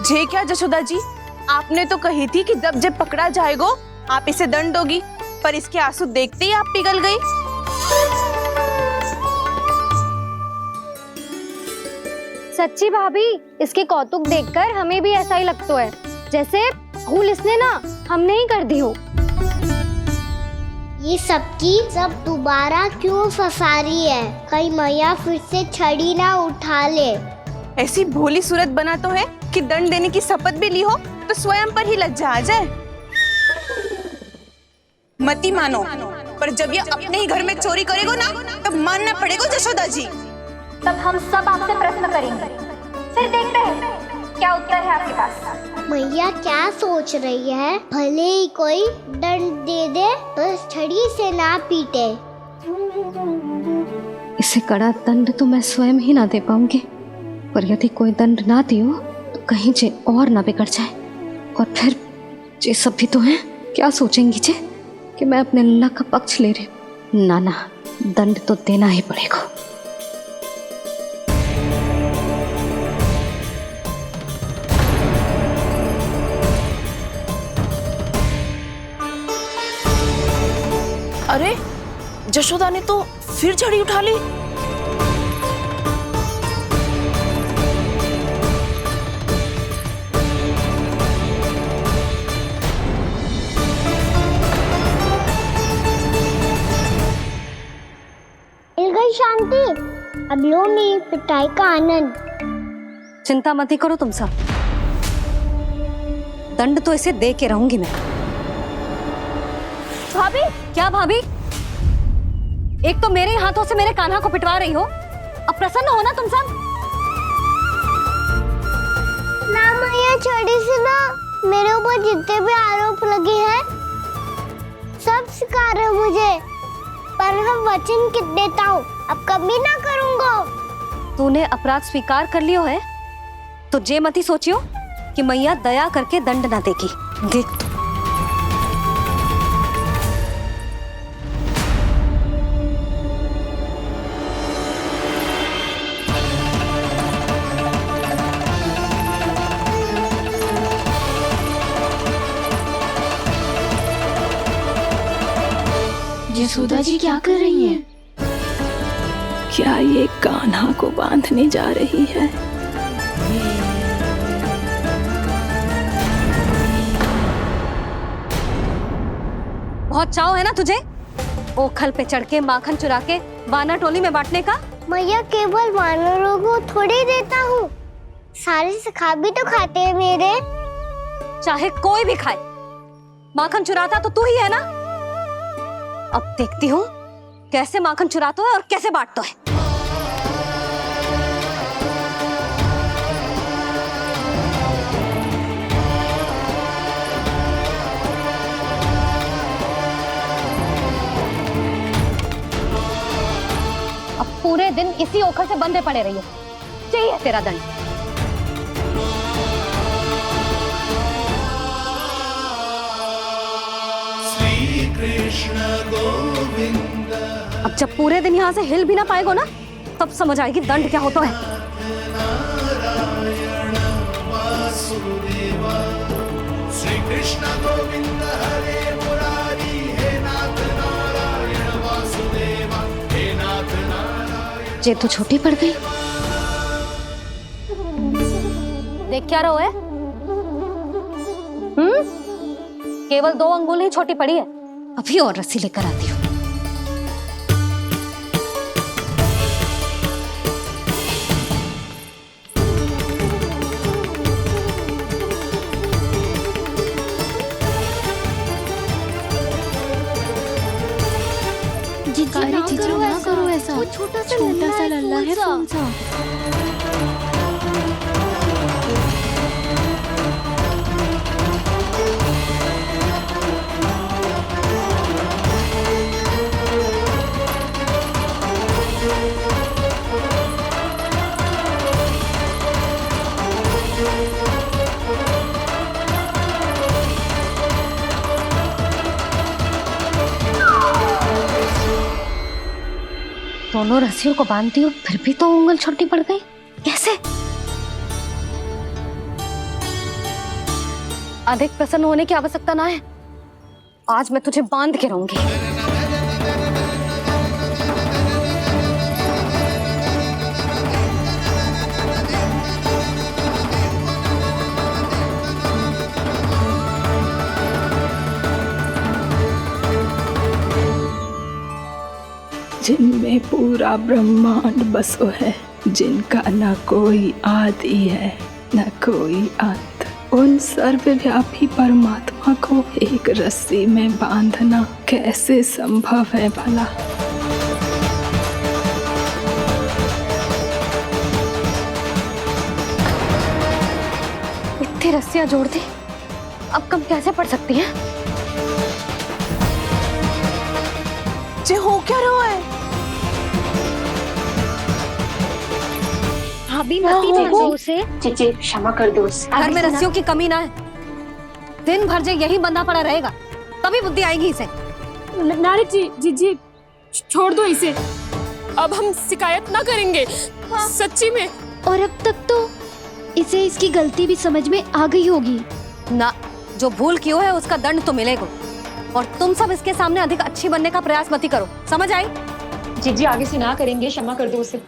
जे क्या जशोदा जी, आपने तो कही थी कि जब जब पकड़ा जाएगा आप इसे दंड दोगी, पर इसके आंसू देखते ही आप पिघल गई। सच्ची भाभी, इसके कौतुक देखकर हमें भी ऐसा ही लगता है, जैसे भूल इसने ना हमने ही कर दी हो। ये सबकी सब दोबारा क्यों फंसा रही है? कहीं मैया फिर से छड़ी ना उठा ले। ऐसी भोली सूरत बना तो है कि दंड देने की शपथ भी ली हो तो स्वयं पर ही लज्जा आ जाए। मती मानो, पर जब ये अपने ही घर में चोरी करेगा ना, तब मानना पड़ेगा जशोदा जी। तब हम सब आपसे प्रश्न करेंगे, फिर देखते हैं क्या उत्तर है आपके पास। मैया क्या सोच रही है? भले ही कोई दंड दे दे, बस छड़ी से ना पीटे। इसे कड़ा दंड तो मैं स्वयं ही ना दे पाऊंगी, पर यदि कोई दंड ना दियो तो कहीं जे और ना बिगड़ जाए, और फिर जे सब भी तो हैं, क्या सोचेंगी जे कि मैं अपने लल्ला का पक्ष ले रही हूँ। ना ना, दंड तो देना ही पड़ेगा। अरे, जशोदा ने तो फिर छड़ी उठा ली। मिल गई शांति, अब लो मेरी पिटाई का आनंद। चिंता मत ही करो तुम सब, दंड तो इसे दे के रहूंगी मैं। भाभी, क्या भाभी? एक तो मेरे हाथों से मेरे कान्हा को पिटवा रही हो, अब प्रसन्न हो ना तुम सब? ना मैया, छड़ी से ना मेरे ऊपर जितने भी आरोप लगे हैं सब स्वीकार है मुझे, पर मैं वचन कित देता हूँ, अब कभी ना करूँगा। तूने अपराध स्वीकार कर लियो है तो जे मत ही सोचियो कि मैया दया करके दंड ना देगी। देख तू, यशोदा जी क्या कर रही हैं? क्या ये कान्हा को बांधने जा रही है? बहुत चाव है ना तुझे ओखल पे चढ़ के माखन चुरा के वानर टोली में बांटने का? मैया, केवल वानरों को थोड़ी देता हूँ, सारे सिखा भी तो खाते हैं मेरे। चाहे कोई भी खाए, माखन चुराता तो तू ही है ना। अब देखती हूँ कैसे माखन चुराता है और कैसे बांटता है। अब पूरे दिन इसी ओखल से बंधे पड़े रहिए, चाहिए तेरा दंड। अब जब पूरे दिन यहाँ से हिल भी ना पाएगो ना, तब समझ आएगी दंड क्या होता है। श्री कृष्ण गोविंद हरे मुरारी, हे नाथ नारायण वासुदेवा, हे नाथ नारायण। जे तो छोटी पड़ गई। देख क्या रहो है? केवल 2 अंगुल ही छोटी पड़ी है। अभी और रस्सी लेकर आती हूँ। जीजी ना करो ऐसा। वो छोटा सा लल्ला है कौन सा? दोनों रस्सियों को बांधती हूँ, फिर भी तो उंगल छोटी पड़ गई। कैसे? अधिक प्रसन्न होने की आवश्यकता ना है। आज मैं तुझे बांध के रहूंगी। जिनमें पूरा ब्रह्मांड बसो है, जिनका न कोई आदि है न कोई अंत, उन सर्वव्यापी परमात्मा को एक रस्सी में बांधना कैसे संभव है भला? इतनी रस्सियां जोड़ दी, अब कम कैसे पड़ सकती हैं? जे हो क्या रहा है? भाभी मती मारो उसे। जीजी क्षमा कर दो उसे। घर में रस्सियों की कमी ना है। दिन भर जे यही बंधा पड़ा रहेगा, तभी बुद्धि आएगी इसे। नारी जी छोड़ दो इसे। अब हम शिकायत ना करेंगे। सच्ची में। और अब तक तो इसे इसकी गलती भी समझ में आ गई होगी ना। जो भूल क्यों है उसका दंड तो मिलेगा। और तुम सब इसके सामने अधिक अच्छी बनने का प्रयास मत करो, समझ आई? जीजी आगे से ना करेंगे, क्षमा कर दो उसे।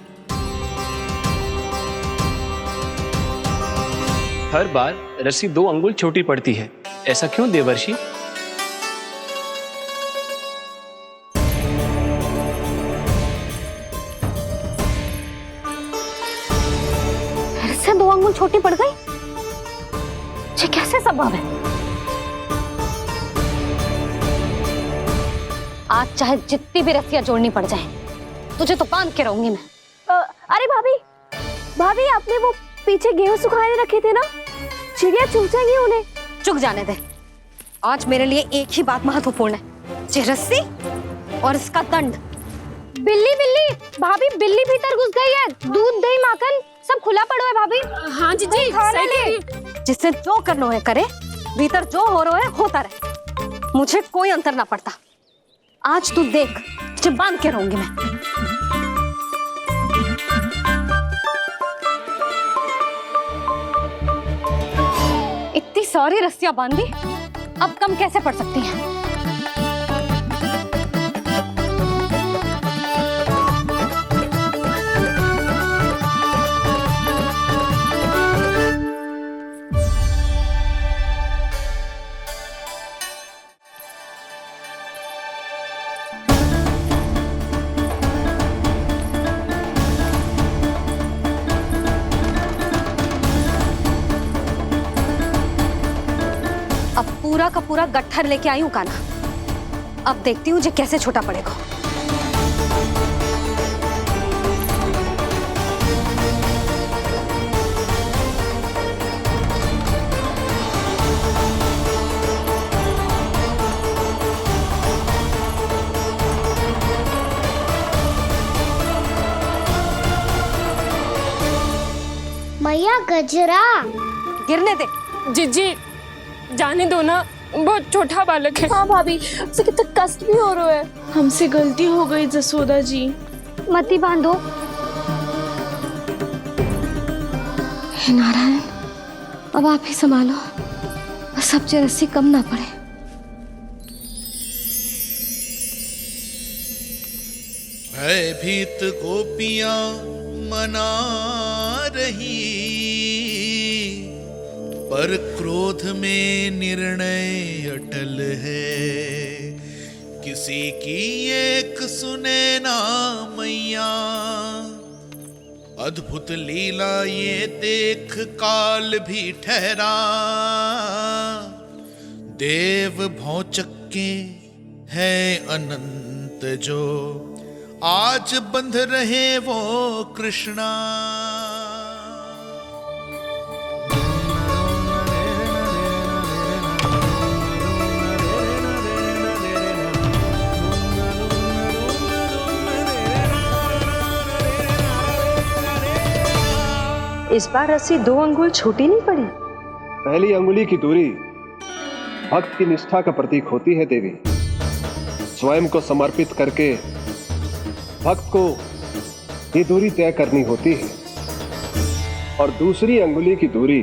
हर बार रस्सी 2 अंगुल छोटी पड़ती है, ऐसा क्यों देवर्षि? फिर से 2 अंगुल छोटी पड़ गई? ये कैसे संभव है? आज चाहे जितनी भी रस्सियां जोड़नी पड़ जाए, तुझे तो बांध के रहूंगी मैं। अरे भाभी आपने वो पीछे गेहूं सुखाए रखे थे ना, चिड़िया चुग जाएंगी उन्हें। चुग जाने दे। आज मेरे लिए एक ही बात महत्वपूर्ण है, ये रस्सी और इसका दंड। बिल्ली भाभी, बिल्ली भीतर घुस गई है। दूध दही माखन सब खुला पड़ो है भाभी। हाँ जी सही कह रही है। जिससे जो करना है करे, भीतर जो हो रहा है होता रहे, मुझे कोई अंतर ना पड़ता। आज तू देख, तुझे बांध के रहूंगी मैं। इतनी सारी रस्सियां बांधी, अब कम कैसे पड़ सकती हैं? अब पूरा का पूरा गट्ठर लेके आई हूं कान्हा। अब देखती हूँ जे कैसे छोटा पड़ेगा। मैया गजरा गिरने दे। जीजी जाने दो ना, बहुत छोटा बालक है। हाँ भाभी, उसे कितना कष्ट भी हो रहा है। हमसे गलती हो गई जसोदा जी। मती बांधो। हे नारायण, अब आप ही संभालो, बस अब रस्सी कम ना पड़े। भयभीत गोपियां मना रही, पर क्रोध में निर्णय अटल है। किसी की एक सुने ना मैया, अद्भुत लीला ये देख काल भी ठहरा। देव भौचक्के है अनंत जो, आज बंध रहे वो कृष्णा। इस बार रस्सी 2 अंगुल छोटी नहीं पड़ी। पहली अंगुली की दूरी भक्त की निष्ठा का प्रतीक होती है देवी। स्वयं को समर्पित करके भक्त को ये दूरी तय करनी होती है। और दूसरी अंगुली की दूरी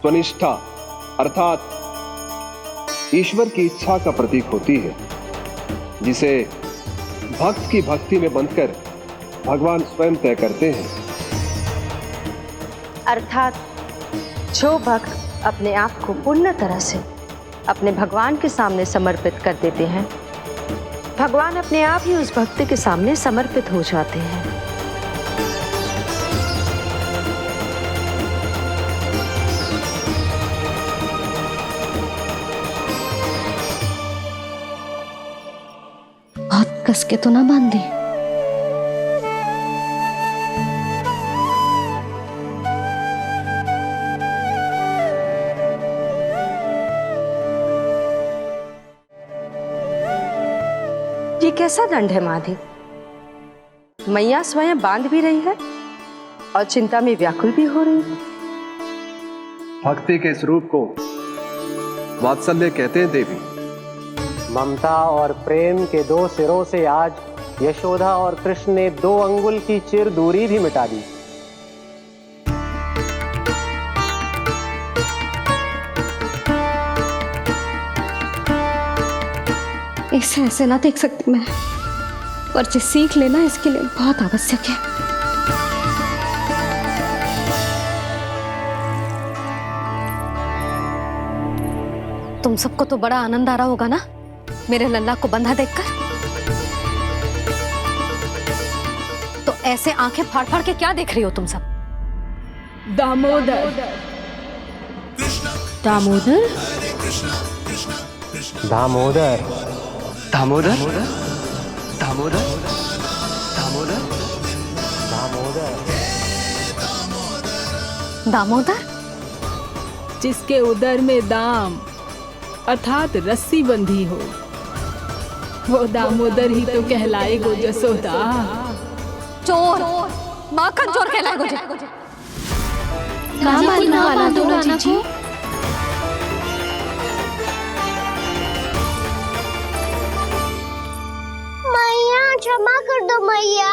स्वनिष्ठा अर्थात ईश्वर की इच्छा का प्रतीक होती है, जिसे भक्त की भक्ति में बंधकर भगवान स्वयं तय करते हैं। अर्थात जो भक्त अपने आप को पूर्ण तरह से अपने भगवान के सामने समर्पित कर देते हैं, भगवान अपने आप ही उस भक्त के सामने समर्पित हो जाते हैं। बहुत कस के तो ना बांधी। ये कैसा दंड है माधी? मैया स्वयं बांध भी रही है और चिंता में व्याकुल भी हो रही है। भक्ति के स्वरूप को वात्सल्य कहते हैं देवी। ममता और प्रेम के 2 सिरों से आज यशोदा और कृष्ण ने 2 अंगुल की चिर दूरी भी मिटा दी। इसे ऐसे ना देख सकती मैं, पर जो सीख लेना इसके लिए बहुत आवश्यक है। तुम सबको तो बड़ा आनंद आ रहा होगा ना मेरे लल्ला को बंधा देखकर। तो ऐसे आंखें फाड़ फाड़ के क्या देख रही हो तुम सब? दामोदर दामोदर दामोदर दामोदर दामोदर दामोदर दामोदर दामोदर जिसके उदर में दाम अर्थात रस्सी बंधी हो, वो दामोदर ही तो कहलाएगो जसोदा। चोर, माखन चोर कहलाएगो जी। कहाँ मालूम वाला दोनों जीजी? मैया क्षमा कर दो मैया।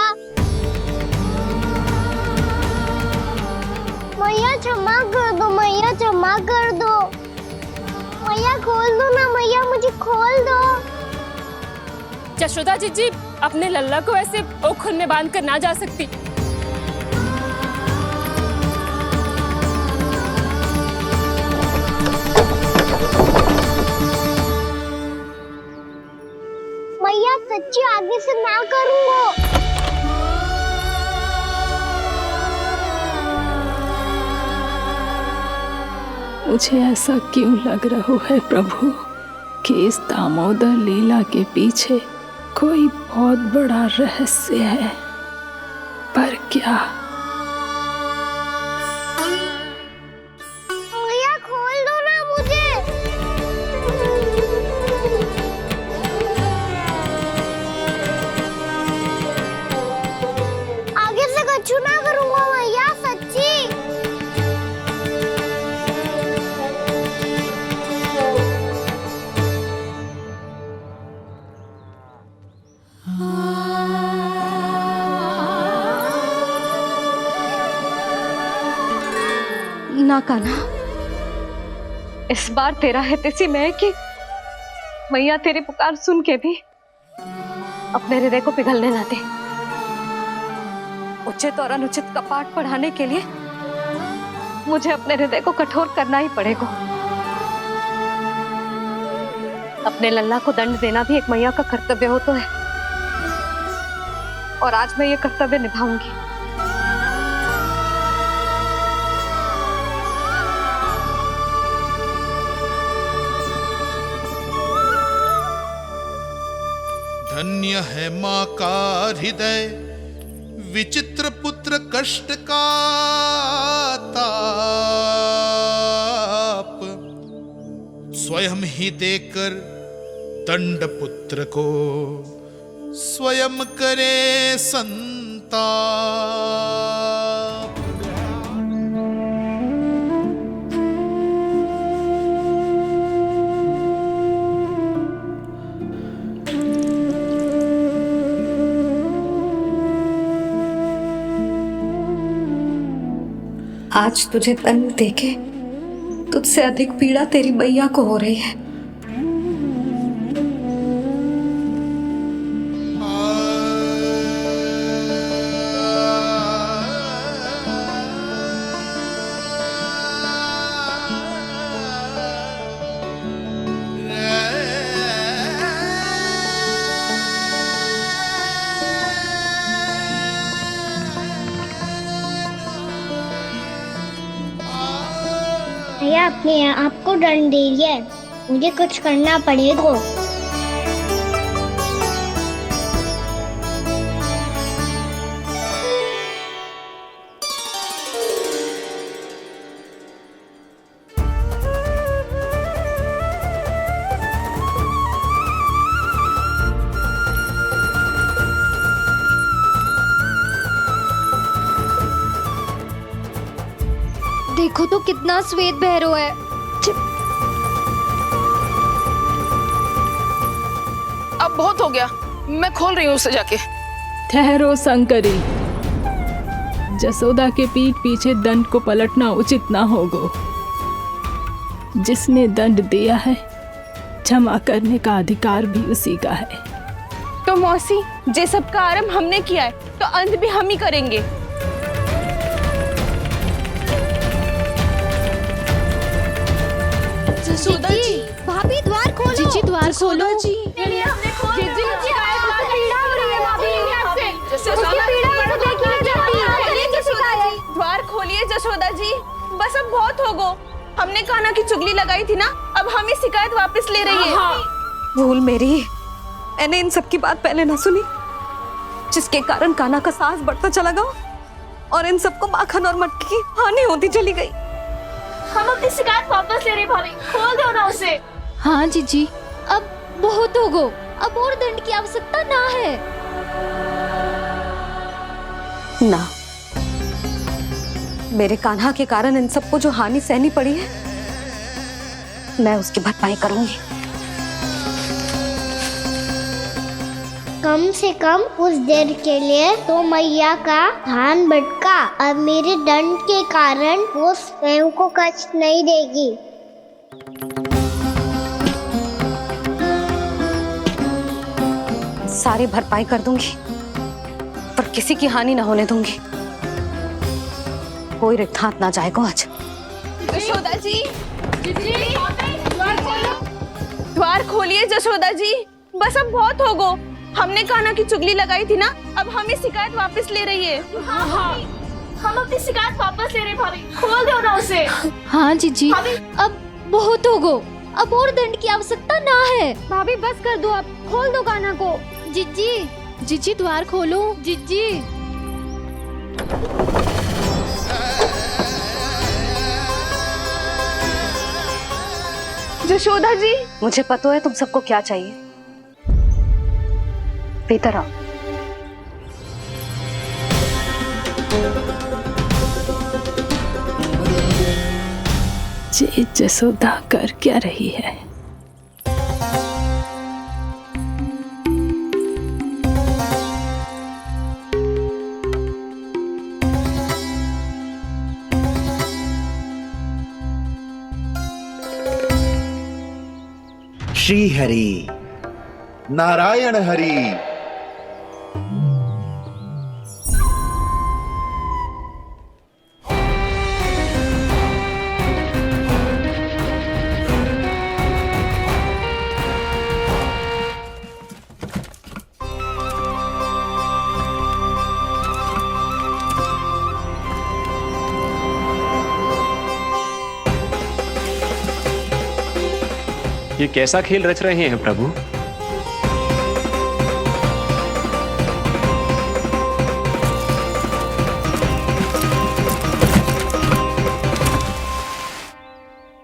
मैया क्षमा कर दो, मैया क्षमा कर दो। मैया खोल दो ना मैया, मुझे खोल दो। जशोदा जीजी अपने लल्ला को ऐसे ओखल में बांध कर ना जा सकती। मैया सच्ची आगे से ना करूंगा। मुझे ऐसा क्यों लग रहा है प्रभु कि इस दामोदर लीला के पीछे कोई बहुत बड़ा रहस्य है, पर क्या? मैया खोल दो ना मुझे। आगे से कछु ना करूंगा मैया, सच्ची। ना कान्हा, इस बार तेरा है तेसी में कि मैया तेरी पुकार सुन के भी अपने हृदय को पिघलने ना दे। उचित और अनुचित का पाठ पढ़ाने के लिए मुझे अपने हृदय को कठोर करना ही पड़ेगा। अपने लल्ला को दंड देना भी एक मैया का कर्तव्य हो तो है, और आज मैं ये कर्तव्य निभाऊंगी। धन्य है माँ का हृदय, विचित्र पुत्र कष्ट का ताप, स्वयं ही देकर दंड पुत्र को स्वयं करे संताप। आज तुझे दंड देके तुझसे अधिक पीड़ा तेरी मैया को हो रही है। भैया अपने आप को दंड दे रही है, मुझे कुछ करना पड़ेगा। देखो तो कितना श्वेत भैरव है। अब बहुत हो गया, मैं खोल रही हूँ उसे जाके। ठहरो शंकरी, जसोदा के पीठ पीछे दंड को पलटना उचित ना होगा। जिसने दंड दिया है क्षमा करने का अधिकार भी उसी का है। तो मौसी, जे सब का आरंभ हमने किया है तो अंत भी हम ही करेंगे। जसोदा जी, भाभी द्वार खोलो। जीजी द्वार खोलो। जी द्वार खोलिए जसोदा जी, बस अब बहुत हो गो। हमने कान्हा की चुगली लगाई थी ना, अब हम ही शिकायत वापस ले रही है। भूल मेरी, मैंने इन सब की बात पहले ना सुनी, जिसके कारण कान्हा का साहस बढ़ता चला गया और इन सबको माखन और मटकी की हानि होती चली गई। हम अपनी शिकायत वापस ले रहे भाभी, खोल दो ना उसे। हाँ जीजी, अब बहुत हो गो, अब और दंड की आवश्यकता ना है। ना, मेरे कान्हा के कारण इन सबको जो हानि सहनी पड़ी है, मैं उसकी भरपाई करूंगी। कम से कम कुछ देर के लिए तो मैया का ध्यान भटका, अब मेरे दंड के कारण वो स्वयं को कष्ट नहीं देगी। सारी भरपाई कर दूंगी, पर किसी की हानि न होने दूंगी। कोई रिक्त हाथ ना जाएगा आज। जसोदा जी, द्वार खोलिए जसोदा जी, बस अब बहुत हो गो। हमने कान्हा की चुगली लगाई थी ना, अब हम ही शिकायत वापस ले रही है। हाँ, हम अपनी शिकायत वापस ले रहे भाभी, खोल दो ना उसे। हाँ जीजी, अब बहुत हो गो, अब और दंड की आवश्यकता ना है। भाभी बस कर दो, अब खोल दो कान्हा को। जीजी, जीजी द्वार खोलो। जीजी जशोदा जी, मुझे पता है तुम सबको क्या चाहिए। भीतर आओ। ये जसोदा कर क्या रही है? श्री हरि, नारायण हरि। ये कैसा खेल रच रहे हैं प्रभु?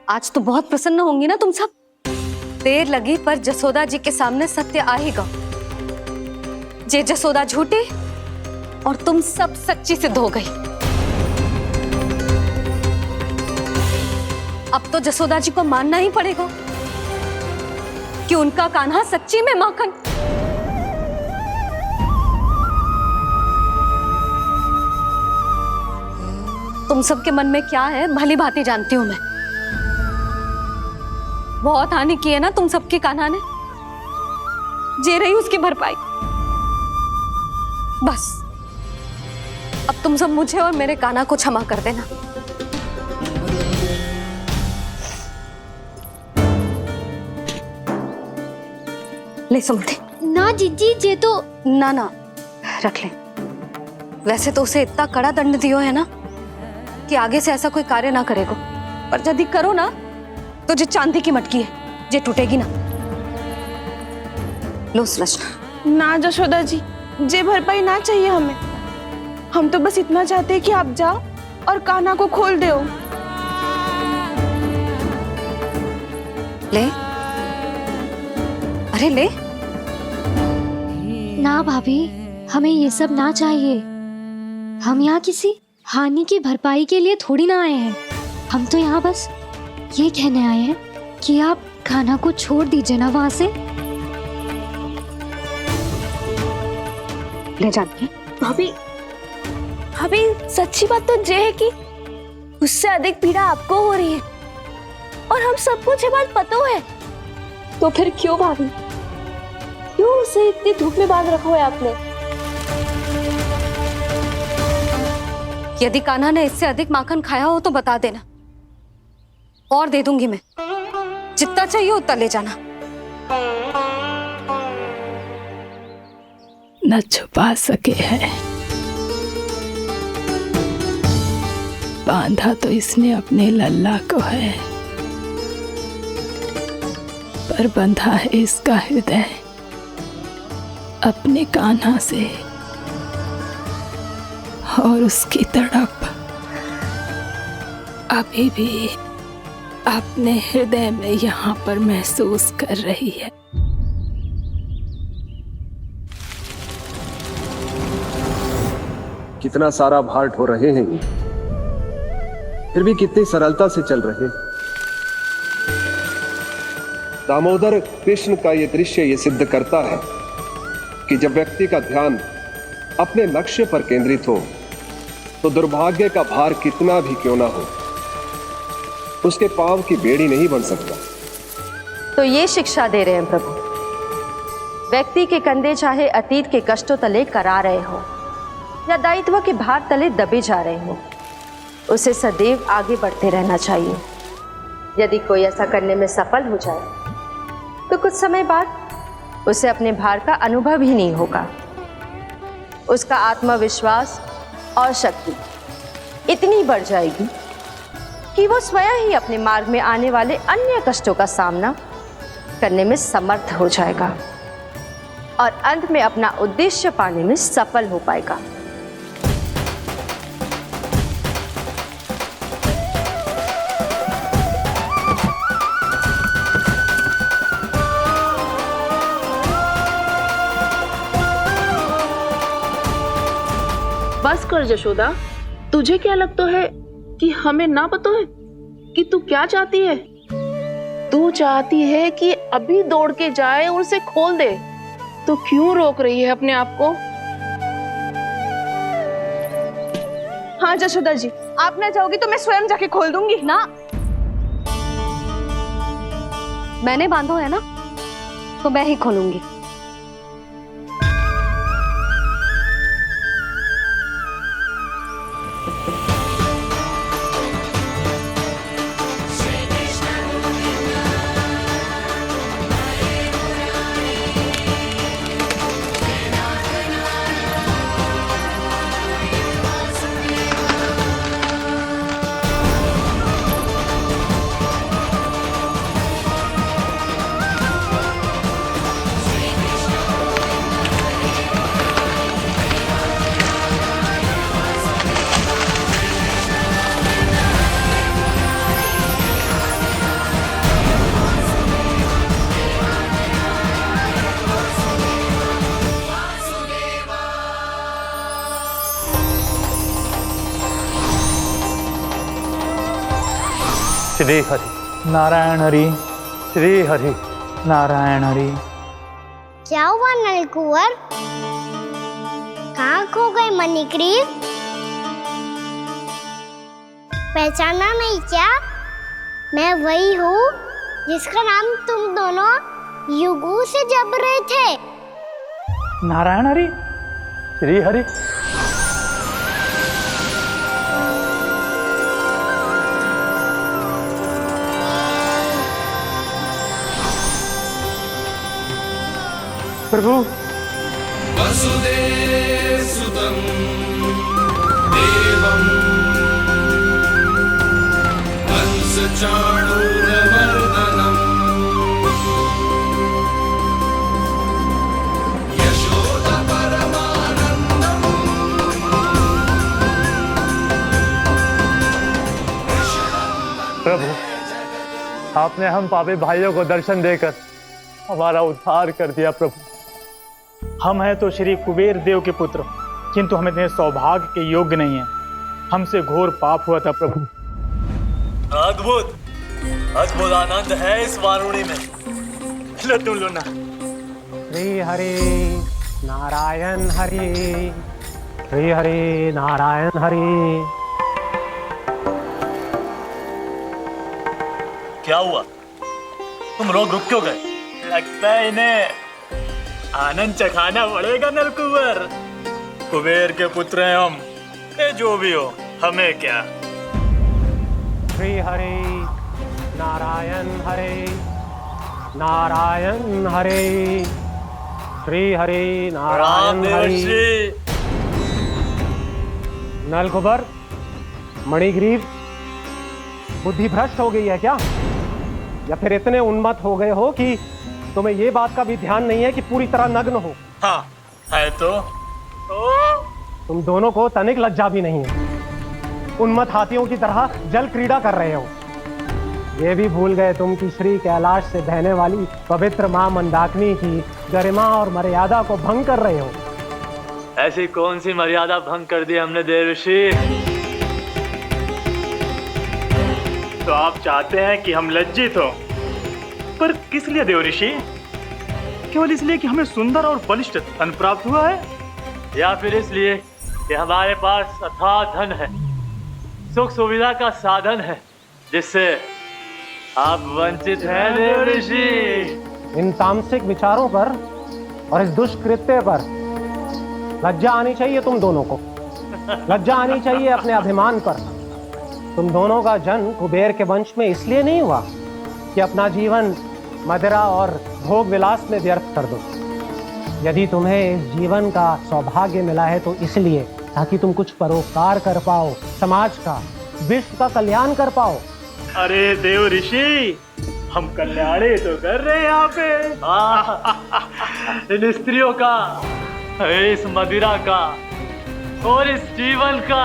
आज तो बहुत प्रसन्न होंगी ना तुम सब। देर लगी पर जसोदा जी के सामने सत्य आएगा। जे जसोदा झूठी और तुम सब सच्ची सिद्ध हो गई। अब तो जसोदा जी को मानना ही पड़ेगा कि उनका कान्हा सच्ची में माखन। तुम सबके मन में क्या है भली भांति जानती हूं मैं। बहुत हानि की है ना तुम सबके कान्हा ने, जे रही उसकी भरपाई। बस अब तुम सब मुझे और मेरे कान्हा को क्षमा कर देना। ले सुमति। ना जीजी, जे तो ना ना रख ले। वैसे तो उसे इतना कड़ा दंड दियो है ना कि आगे से ऐसा कोई कार्य ना करेगा, पर यदि करो ना तो जो चांदी की मटकी है जे टूटेगी ना। लो सुलक्षणा। ना जशोदा जी, जे भरपाई ना चाहिए हमें। हम तो बस इतना चाहते हैं कि आप जाओ और कान्हा को खोल दो। ले, अरे ले। ना भाभी, हमें ये सब ना चाहिए। हम यहाँ किसी हानि की भरपाई के लिए थोड़ी ना आए हैं। हम तो यहाँ बस ये कहने आए हैं कि आप कान्हा को छोड़ दीजिए ना वहां से। ले जाती भाभी, भाभी सच्ची बात तो ये है कि उससे अधिक पीड़ा आपको हो रही है और हम सबको ये बात पता है। तो फिर क्यों भाभी, क्यों उसे इतनी धूप में बांध रखा है आपने? यदि कान्हा ने इससे अधिक माखन खाया हो तो बता देना, और दे दूंगी मैं। जितना चाहिए उतना ले जाना। न छुपा सके है, बांधा तो इसने अपने लल्ला को है, पर बंधा है इसका हृदय अपने कान्हा से। और उसकी तड़प अभी भी अपने हृदय में यहाँ पर महसूस कर रही है। कितना सारा भार ढो रहे हैं, फिर भी कितनी सरलता से चल रहे हैं। दामोदर कृष्ण का ये दृश्य ये सिद्ध करता है कि जब व्यक्ति का ध्यान अपने लक्ष्य पर केंद्रित हो तो दुर्भाग्य का भार कितना भी क्यों ना हो, उसके पांव की बेड़ी नहीं बन सकता। तो ये शिक्षा दे रहे हैं प्रभु। व्यक्ति के कंधे चाहे अतीत के कष्टों तले करा रहे हो या दायित्व के भार तले दबे जा रहे हो, उसे सदैव आगे बढ़ते रहना चाहिए। यदि कोई ऐसा करने में सफल हो जाए तो कुछ समय बाद उसे अपने भार का अनुभव ही नहीं होगा। उसका आत्मविश्वास और शक्ति इतनी बढ़ जाएगी कि वो स्वयं ही अपने मार्ग में आने वाले अन्य कष्टों का सामना करने में समर्थ हो जाएगा और अंत में अपना उद्देश्य पाने में सफल हो पाएगा। बस कर जशोदा, तुझे क्या लगता है कि हमें ना पता है कि तू क्या चाहती है? तू चाहती है कि अभी दौड़ के जाए और उसे खोल दे, तो क्यों रोक रही है अपने आप को? हाँ जशोदा जी, आप ना जाओगी तो मैं स्वयं जाके खोल दूंगी। ना, मैंने बांधो है ना, तो मैं ही खोलूंगी। श्री हरि नारायण हरि, श्री हरि नारायण हरि। क्या हुआ नलकुंवर? कहाँ खो गए मणिग्रीव? पहचाना नहीं क्या? मैं वही हूँ जिसका नाम तुम दोनों युगों से जप रहे थे। नारायण हरि, श्री हरि। प्रभु वसुदेवसुतं देवं कंसचाणूरमर्दनम् यशोदपरमानन्दम् प्रभु, आपने हम पापी भाइयों को दर्शन देकर हमारा उद्धार कर दिया। प्रभु, हम हैं तो श्री कुबेर देव के पुत्र, किंतु हम इतने सौभाग्य के योग्य नहीं हैं। हमसे घोर पाप हुआ था प्रभु। अद्भुत अद्भुत आनंद है इस वारुणी में। लो तुम लो ना। श्री हरि नारायण हरि, श्री हरि नारायण हरि। क्या हुआ? तुम रोक रुक क्यों गए? लगता है इन्हें आनंद चखाना पड़ेगा नलकुंवर। कुबेर के पुत्र हैं हम, ये जो भी हो हमें क्या। श्री हरि नारायण हरि, नारायण हरि, श्री हरि नारायण हरि। नलकुंवर, मणिग्रीव, बुद्धि भ्रष्ट हो गई है क्या? या फिर इतने उन्मत्त हो गए हो कि तुम्हें ये बात का भी ध्यान नहीं है कि पूरी तरह नग्न हो? हाँ है तो। तुम दोनों को तनिक लज्जा भी नहीं है। उन्मत्त हाथियों की तरह जल क्रीड़ा कर रहे हो। ये भी भूल गए तुम कि श्री कैलाश से बहने वाली पवित्र मां मंदाकिनी की गरिमा और मर्यादा को भंग कर रहे हो। ऐसी कौन सी मर्यादा भंग कर दी हमने देवर्षि? तो आप चाहते हैं कि हम लज्जित हो, पर किस लिए देवऋषि? केवल इसलिए कि हमें सुंदर और बलिष्ठ धन प्राप्त हुआ है, या फिर इसलिए कि हमारे पास अथाह धन है, सुख सुविधा का साधन है, जिससे आप वंचित हैं देवऋषि? इन तामसिक विचारों पर और इस दुष्कृत्य पर लज्जा आनी चाहिए तुम दोनों को। लज्जा आनी चाहिए अपने अभिमान पर। तुम दोनों का जन्म कुबेर के वंश में इसलिए नहीं हुआ कि अपना जीवन मदिरा और भोग विलास में व्यर्थ कर दो। यदि तुम्हें इस जीवन का सौभाग्य मिला है तो इसलिए ताकि तुम कुछ परोपकार कर पाओ, समाज का, विश्व का कल्याण कर पाओ। अरे देवऋषि, हम कल्याण ही तो कर रहे हैं यहाँ पे। इन स्त्रियों का, इस मदिरा का और इस जीवन का।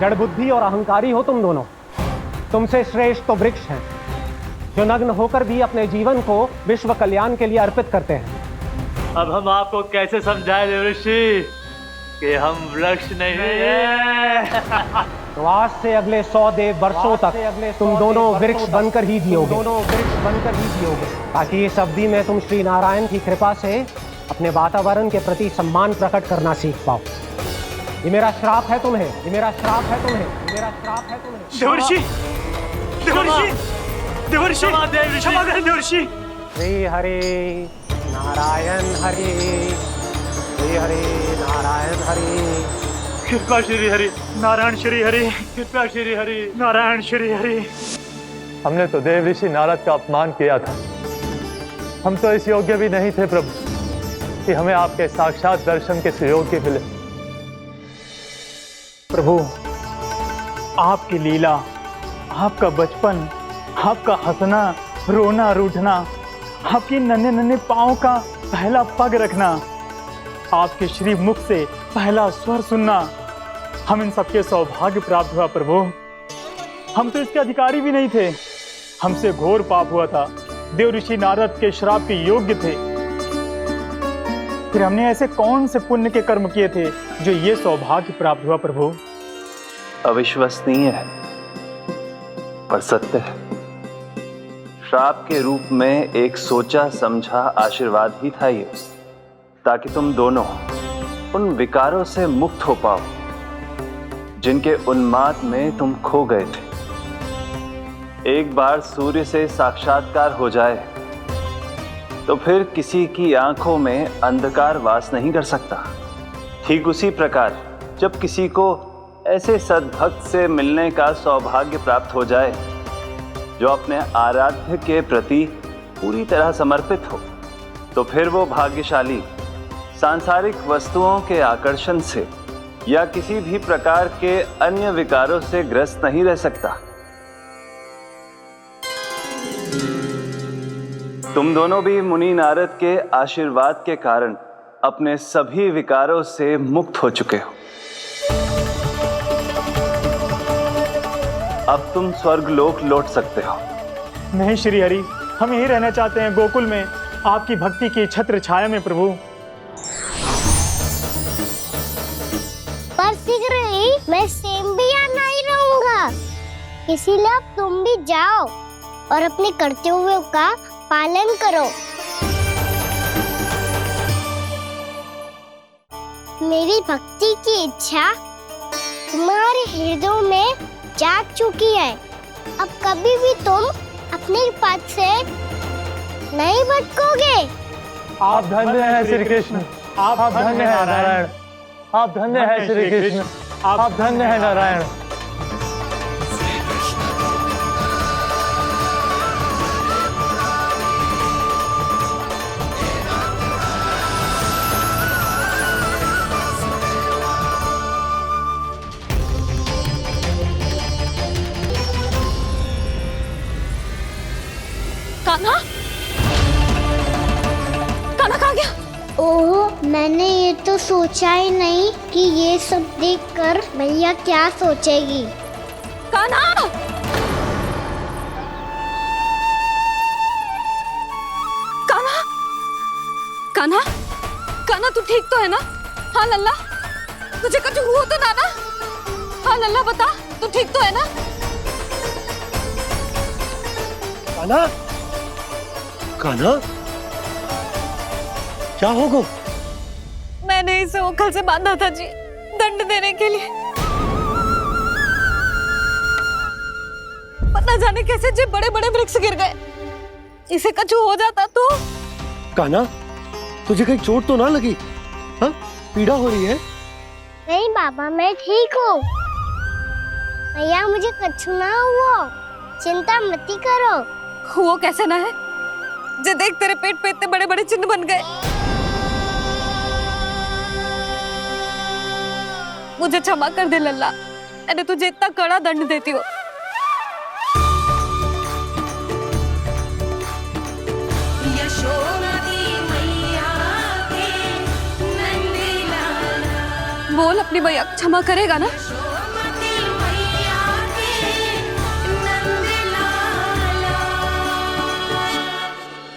जड़ बुद्धि और अहंकारी हो तुम दोनों। तुमसे श्रेष्ठ तो वृक्ष हैं, जो नग्न होकर भी अपने जीवन को विश्व कल्याण के लिए अर्पित करते हैं। अब हम आपको कैसे समझाएं देवऋषि कि हम वृक्ष नहीं हैं? तो आज से अगले 100 देव वर्षों तक तुम दोनों वृक्ष बनकर ही जियोगे, ताकि इस अवधि में तुम श्री नारायण की कृपा से अपने वातावरण के प्रति सम्मान प्रकट करना सीख पाओ। ये मेरा श्राप है तुम्हें, ये मेरा श्राप है तुम्हें, ये मेरा श्राप है तुम्हें। देवऋषि, देवर्षि, देवर्षि, क्षमा करें देवर्षि। श्री हरि नारायण हरि, श्री हरि नारायण हरि। कृपा श्री हरि नारायण श्री हरि, कृपा श्री हरि नारायण श्री हरि। हमने तो देव ऋषि नारद का अपमान किया था। हम तो इस योग्य भी नहीं थे प्रभु कि हमें आपके साक्षात दर्शन के सुयोग्य मिले। प्रभु, आपकी लीला, आपका बचपन, आपका हंसना, रोना, रूठना, आपकी नन्हे नन्हे पाँव का पहला पग रखना, आपके श्री मुख से पहला स्वर सुनना, हम इन सबके सौभाग्य प्राप्त हुआ प्रभु। हम तो इसके अधिकारी भी नहीं थे। हमसे घोर पाप हुआ था, देव ऋषि नारद के श्राप के योग्य थे। फिर हमने ऐसे कौन से पुण्य के कर्म किए थे जो ये सौभाग्य प्राप्त हुआ प्रभु? अविश्वसनीय है पर सत्य है। श्राप के रूप में एक सोचा समझा आशीर्वाद ही था ये, ताकि तुम दोनों उन विकारों से मुक्त हो पाओ जिनके उन्माद में तुम खो गए थे। एक बार सूर्य से साक्षात्कार हो जाए तो फिर किसी की आंखों में अंधकार वास नहीं कर सकता। ठीक उसी प्रकार जब किसी को ऐसे सद्भक्त से मिलने का सौभाग्य प्राप्त हो जाए जो अपने आराध्य के प्रति पूरी तरह समर्पित हो, तो फिर वो भाग्यशाली सांसारिक वस्तुओं के आकर्षण से या किसी भी प्रकार के अन्य विकारों से ग्रस्त नहीं रह सकता। तुम दोनों भी मुनि नारद के आशीर्वाद के कारण अपने सभी विकारों से मुक्त हो चुके हो। अब तुम स्वर्गलोक लौट सकते हो। नहीं श्री हरि, हम यहीं रहना चाहते हैं, गोकुल में, आपकी भक्ति की छत्र छाया में प्रभु। पर शीघ्र ही मैं सेम्बिया नहीं रहूंगा, इसीलिए अब तुम भी जाओ और अपने कर्तव्यों का पालन करो। मेरी भक्ति की इच्छा तुम्हारे हृदय में जाग चुकी है। अब कभी भी तुम अपने पथ से नहीं भटकोगे। आप धन्य हैं श्री कृष्ण, आप धन्य हैं नारायण, आप धन्य हैं श्री कृष्ण, आप धन्य हैं नारायण। कान्हा, कान्हा कहाँ गया? ओह, मैंने ये तो सोचा ही नहीं कि ये सब देखकर मैया क्या सोचेगी। कान्हा! कान्हा! कान्हा! कान्हा, तू ठीक तो है ना? हाँ लल्ला, तुझे कुछ हुआ तो ना? हाँ लल्ला, बता, तू ठीक तो है ना? कान्हा, कान्हा, क्या होगा? मैंने इसे ओखल से बांधा था जी, दंड देने के लिए। पता जाने कैसे जे बड़े बड़े वृक्ष गिर गए। इसे कुछ हो जाता तो? कान्हा, तुझे कहीं चोट तो ना लगी? हाँ, पीड़ा हो रही है? नहीं बाबा, मैं ठीक हूँ। भैया, मुझे कुछ ना हुआ, चिंता मत करो। वो कैसे ना है? जे देख, तेरे पेट पे इतने बड़े बड़े चिन्ह बन गए। मुझे क्षमा कर दे लल्ला, मैंने तुझे इतना कड़ा दंड देती हो। बोल, अपनी मैया क्षमा करेगा ना?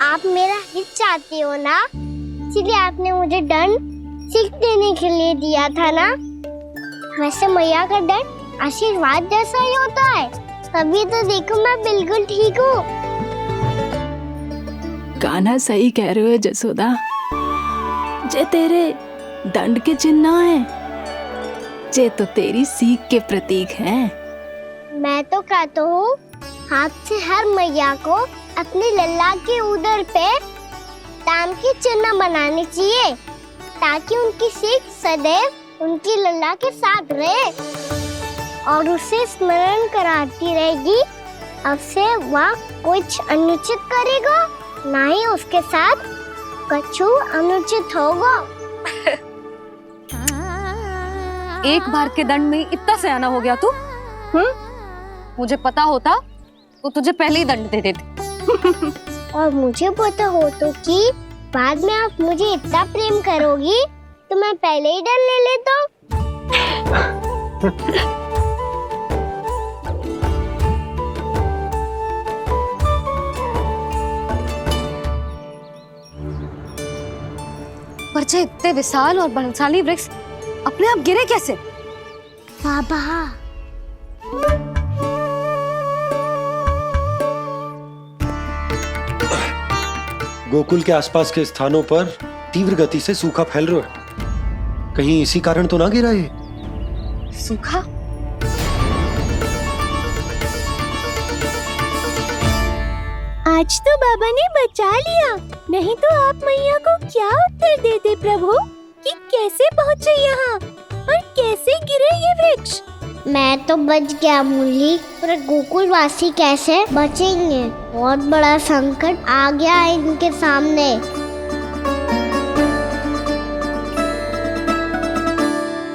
आप मेरा हित चाहती हो ना, इसलिए आपने मुझे दंड सीख देने के लिए दिया था ना। वैसे मैया का दंड आशीर्वाद जैसा ही होता है, तभी तो देखो मैं बिल्कुल ठीक हूँ। कान्हा सही कह रहे हो जसोदा, जे तेरे दंड के चिन्ह है, जे तो तेरी सीख के प्रतीक हैं। मैं तो कहता हूँ हाथ से हर मैया को अपनी लल्ला के उदर पे ताम की चिन्ह बनानी चाहिए, ताकि उनकी सीख सदैव उनकी लल्ला के साथ रहे और उसे स्मरण कराती रहेगी। अब से वह कुछ अनुचित करेगा, ना ही उसके साथ कछु अनुचित होगा। एक बार के दंड में इतना सयाना हो गया तू? मुझे पता होता तो तुझे पहले ही दंड दे देती। और मुझे पता हो तो कि बाद में आप मुझे इतना प्रेम करोगी तो मैं पहले ही डर ले लेता। पर जे इतने विशाल और बलशाली वृक्ष अपने आप गिरे कैसे? बाबा, गोकुल के आसपास के स्थानों पर तीव्र गति से सूखा फैल रहा है। कहीं इसी कारण तो ना गिरा ये? सूखा? आज तो बाबा ने बचा लिया, नहीं तो आप मैया को क्या उत्तर देते प्रभु कि कैसे पहुँचे यहाँ और कैसे गिरे ये वृक्ष? मैं तो बच गया मूली, पर गोकुल वासी कैसे बचेंगे? बहुत बड़ा संकट आ गया है इनके सामने।